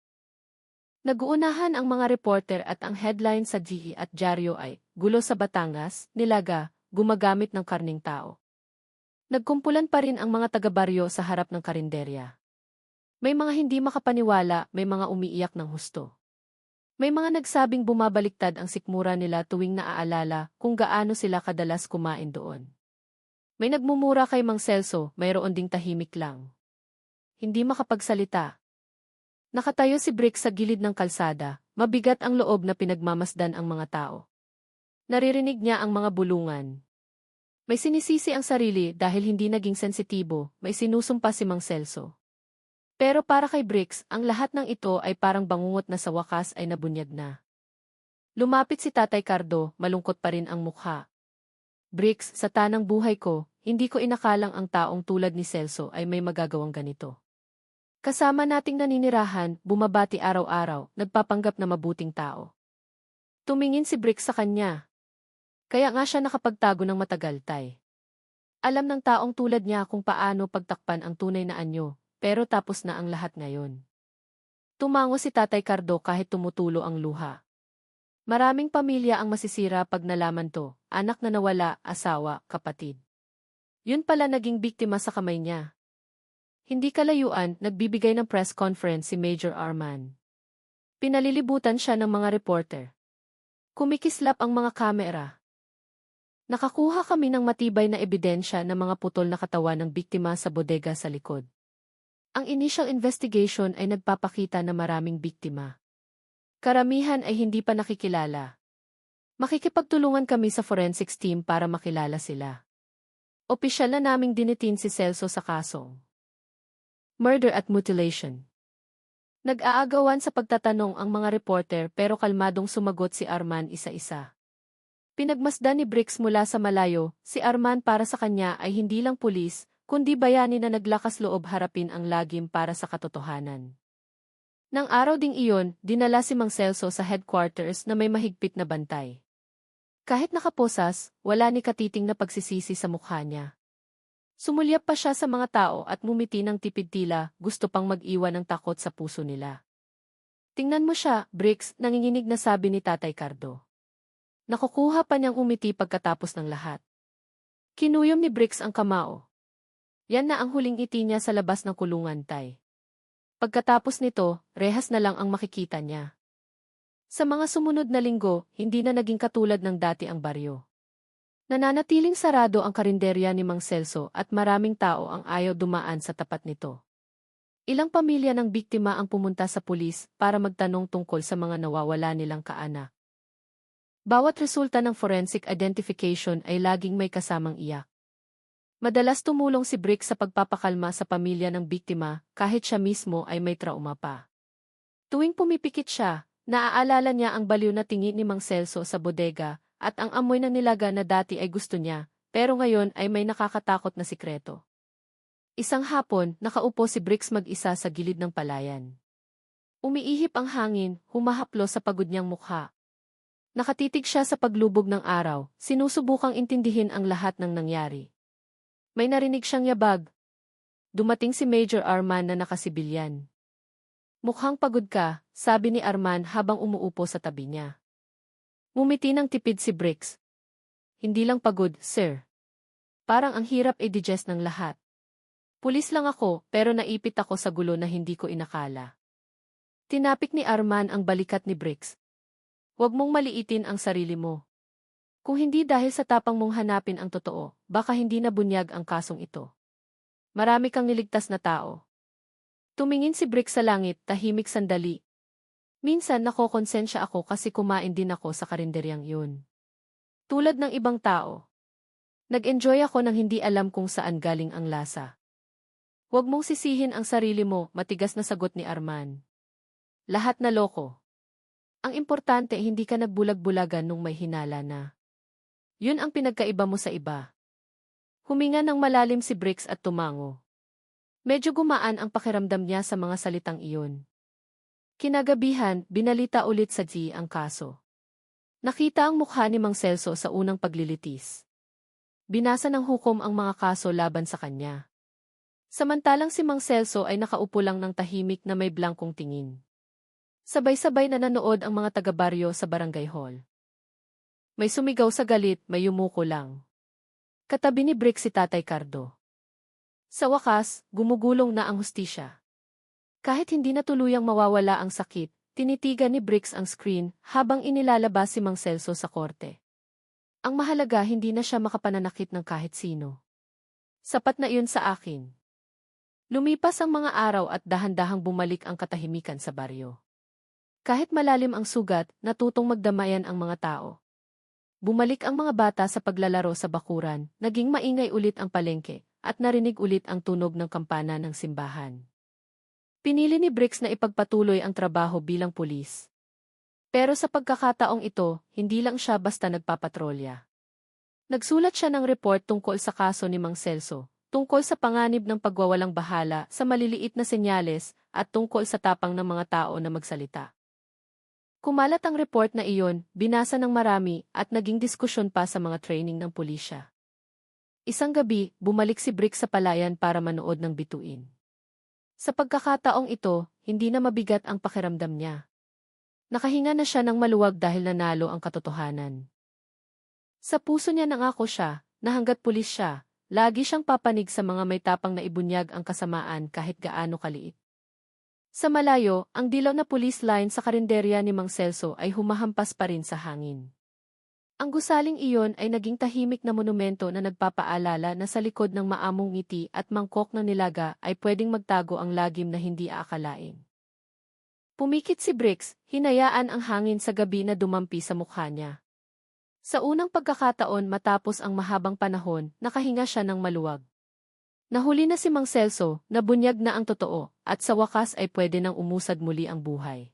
Naguunahan ang mga reporter at ang headline sa GE at dyaryo ay, "Gulo sa Batangas, Nilaga, gumagamit ng karning tao." Nagkumpulan pa rin ang mga taga-baryo sa harap ng karinderya. May mga hindi makapaniwala, may mga umiiyak ng husto. May mga nagsabing bumabaliktad ang sikmura nila tuwing naaalala kung gaano sila kadalas kumain doon. May nagmumura kay Mang Celso, mayroon ding tahimik lang. Hindi makapagsalita. Nakatayo si Bricks sa gilid ng kalsada, mabigat ang loob na pinagmamasdan ang mga tao. Naririnig niya ang mga bulungan. May sinisisi ang sarili dahil hindi naging sensitibo, may sinusumpa si Mang Celso. Pero para kay Bricks, ang lahat ng ito ay parang bangungot na sa wakas ay nabunyag na. Lumapit si Tatay Cardo, malungkot pa rin ang mukha. Bricks, sa tanang buhay ko, hindi ko inakalang ang taong tulad ni Celso ay may magagawang ganito. Kasama nating naninirahan, bumabati araw-araw, nagpapanggap na mabuting tao. Tumingin si Bricks sa kanya. Kaya nga siya nakapagtago ng matagal, Tay. Alam ng taong tulad niya kung paano pagtakpan ang tunay na anyo. Pero tapos na ang lahat ngayon. Tumango si Tatay Cardo kahit tumutulo ang luha. Maraming pamilya ang masisira pag nalaman to, anak na nawala, asawa, kapatid. Yun pala naging biktima sa kamay niya. Hindi kalayuan, nagbibigay ng press conference si Major Arman. Pinalilibutan siya ng mga reporter. Kumikislap ang mga kamera. Nakakuha kami ng matibay na ebidensya ng mga putol na katawan ng biktima sa bodega sa likod. Ang initial investigation ay nagpapakita na maraming biktima. Karamihan ay hindi pa nakikilala. Makikipagtulungan kami sa forensics team para makilala sila. Opisyal na naming dinitin si Celso sa kasong murder at mutilation. Nag-aagawan sa pagtatanong ang mga reporter pero kalmadong sumagot si Arman isa-isa. Pinagmasdan ni Bricks mula sa malayo, si Arman para sa kanya ay hindi lang pulis, kundi bayani na naglakas loob harapin ang lagim para sa katotohanan. Nang araw ding iyon, dinala si Mang Celso sa headquarters na may mahigpit na bantay. Kahit nakaposas, wala ni katiting na pagsisisi sa mukha niya. Sumulyap pa siya sa mga tao at ngumiti ng tipid tila, gusto pang mag-iwan ng takot sa puso nila. Tingnan mo siya, Bricks, nanginginig na sabi ni Tatay Cardo. Nakukuha pa niyang umiti pagkatapos ng lahat. Kinuyom ni Bricks ang kamao. Yan na ang huling ngiti niya sa labas ng kulungan, Tay. Pagkatapos nito, rehas na lang ang makikita niya. Sa mga sumunod na linggo, hindi na naging katulad ng dati ang baryo. Nananatiling sarado ang karinderya ni Mang Celso at maraming tao ang ayaw dumaan sa tapat nito. Ilang pamilya ng biktima ang pumunta sa pulis para magtanong tungkol sa mga nawawala nilang kaanak. Bawat resulta ng forensic identification ay laging may kasamang iyak. Madalas tumulong si Bricks sa pagpapakalma sa pamilya ng biktima kahit siya mismo ay may trauma pa. Tuwing pumipikit siya, naaalala niya ang baliw na tingin ni Mang Celso sa bodega at ang amoy ng nilaga na dati ay gusto niya, pero ngayon ay may nakakatakot na sikreto. Isang hapon, nakaupo si Bricks mag-isa sa gilid ng palayan. Umiihip ang hangin, humahaplo sa pagod niyang mukha. Nakatitig siya sa paglubog ng araw, sinusubukang intindihin ang lahat ng nangyari. May narinig siyang yabag. Dumating si Major Arman na nakasibilyan. Mukhang pagod ka, sabi ni Arman habang umuupo sa tabi niya. Ngumiti ng tipid si Bricks. Hindi lang pagod, sir. Parang ang hirap i-digest ng lahat. Pulis lang ako, pero naipit ako sa gulo na hindi ko inakala. Tinapik ni Arman ang balikat ni Bricks. Huwag mong maliitin ang sarili mo. Kung hindi dahil sa tapang mong hanapin ang totoo, baka hindi na bunyag ang kasong ito. Marami kang niligtas na tao. Tumingin si Bricks sa langit, tahimik sandali. Minsan nakokonsensya ako kasi kumain din ako sa karinderyang yun. Tulad ng ibang tao. Nag-enjoy ako nang hindi alam kung saan galing ang lasa. Huwag mong sisihin ang sarili mo, matigas na sagot ni Arman. Lahat na loko. Ang importante hindi ka nagbulag-bulagan nung may hinala na. Yun ang pinagkaiba mo sa iba. Huminga ng malalim si Bricks at tumango. Medyo gumaan ang pakiramdam niya sa mga salitang iyon. Kinagabihan, binalita ulit sa G ang kaso. Nakita ang mukha ni Mang Celso sa unang paglilitis. Binasa ng hukom ang mga kaso laban sa kanya. Samantalang si Mang Celso ay nakaupo lang ng tahimik na may blankong tingin. Sabay-sabay na nanood ang mga taga-baryo sa barangay hall. May sumigaw sa galit, may yumuko lang. Katabi ni Bricks si Tatay Cardo. Sa wakas, gumugulong na ang hustisya. Kahit hindi na tuluyang mawawala ang sakit, tinitigan ni Bricks ang screen habang inilalabas si Mang Celso sa korte. Ang mahalaga hindi na siya makapananakit ng kahit sino. Sapat na iyon sa akin. Lumipas ang mga araw at dahan-dahang bumalik ang katahimikan sa baryo. Kahit malalim ang sugat, natutong magdamayan ang mga tao. Bumalik ang mga bata sa paglalaro sa bakuran, naging maingay ulit ang palengke, at narinig ulit ang tunog ng kampana ng simbahan. Pinili ni Bricks na ipagpatuloy ang trabaho bilang pulis. Pero sa pagkakataong ito, hindi lang siya basta nagpapatrolya. Nagsulat siya ng report tungkol sa kaso ni Mang Celso, tungkol sa panganib ng pagwawalang bahala sa maliliit na senyales at tungkol sa tapang ng mga tao na magsalita. Kumalat ang report na iyon, binasa ng marami at naging diskusyon pa sa mga training ng pulisya. Isang gabi, bumalik si Bricks sa palayan para manood ng bituin. Sa pagkakataong ito, hindi na mabigat ang pakiramdam niya. Nakahinga na siya ng maluwag dahil nanalo ang katotohanan. Sa puso niya nangako siya, na hangga't pulis siya, lagi siyang papanig sa mga may tapang na ibunyag ang kasamaan kahit gaano kaliit. Sa malayo, ang dilaw na police line sa karinderya ni Mang Celso ay humahampas pa rin sa hangin. Ang gusaling iyon ay naging tahimik na monumento na nagpapaalala na sa likod ng maamong ngiti at mangkok ng nilaga ay pwedeng magtago ang lagim na hindi aakalain. Pumikit si Bricks, hinayaan ang hangin sa gabi na dumampi sa mukha niya. Sa unang pagkakataon matapos ang mahabang panahon, nakahinga siya ng maluwag. Nahuli na si Mang Celso, nabunyag na ang totoo, at sa wakas ay pwede nang umusad muli ang buhay.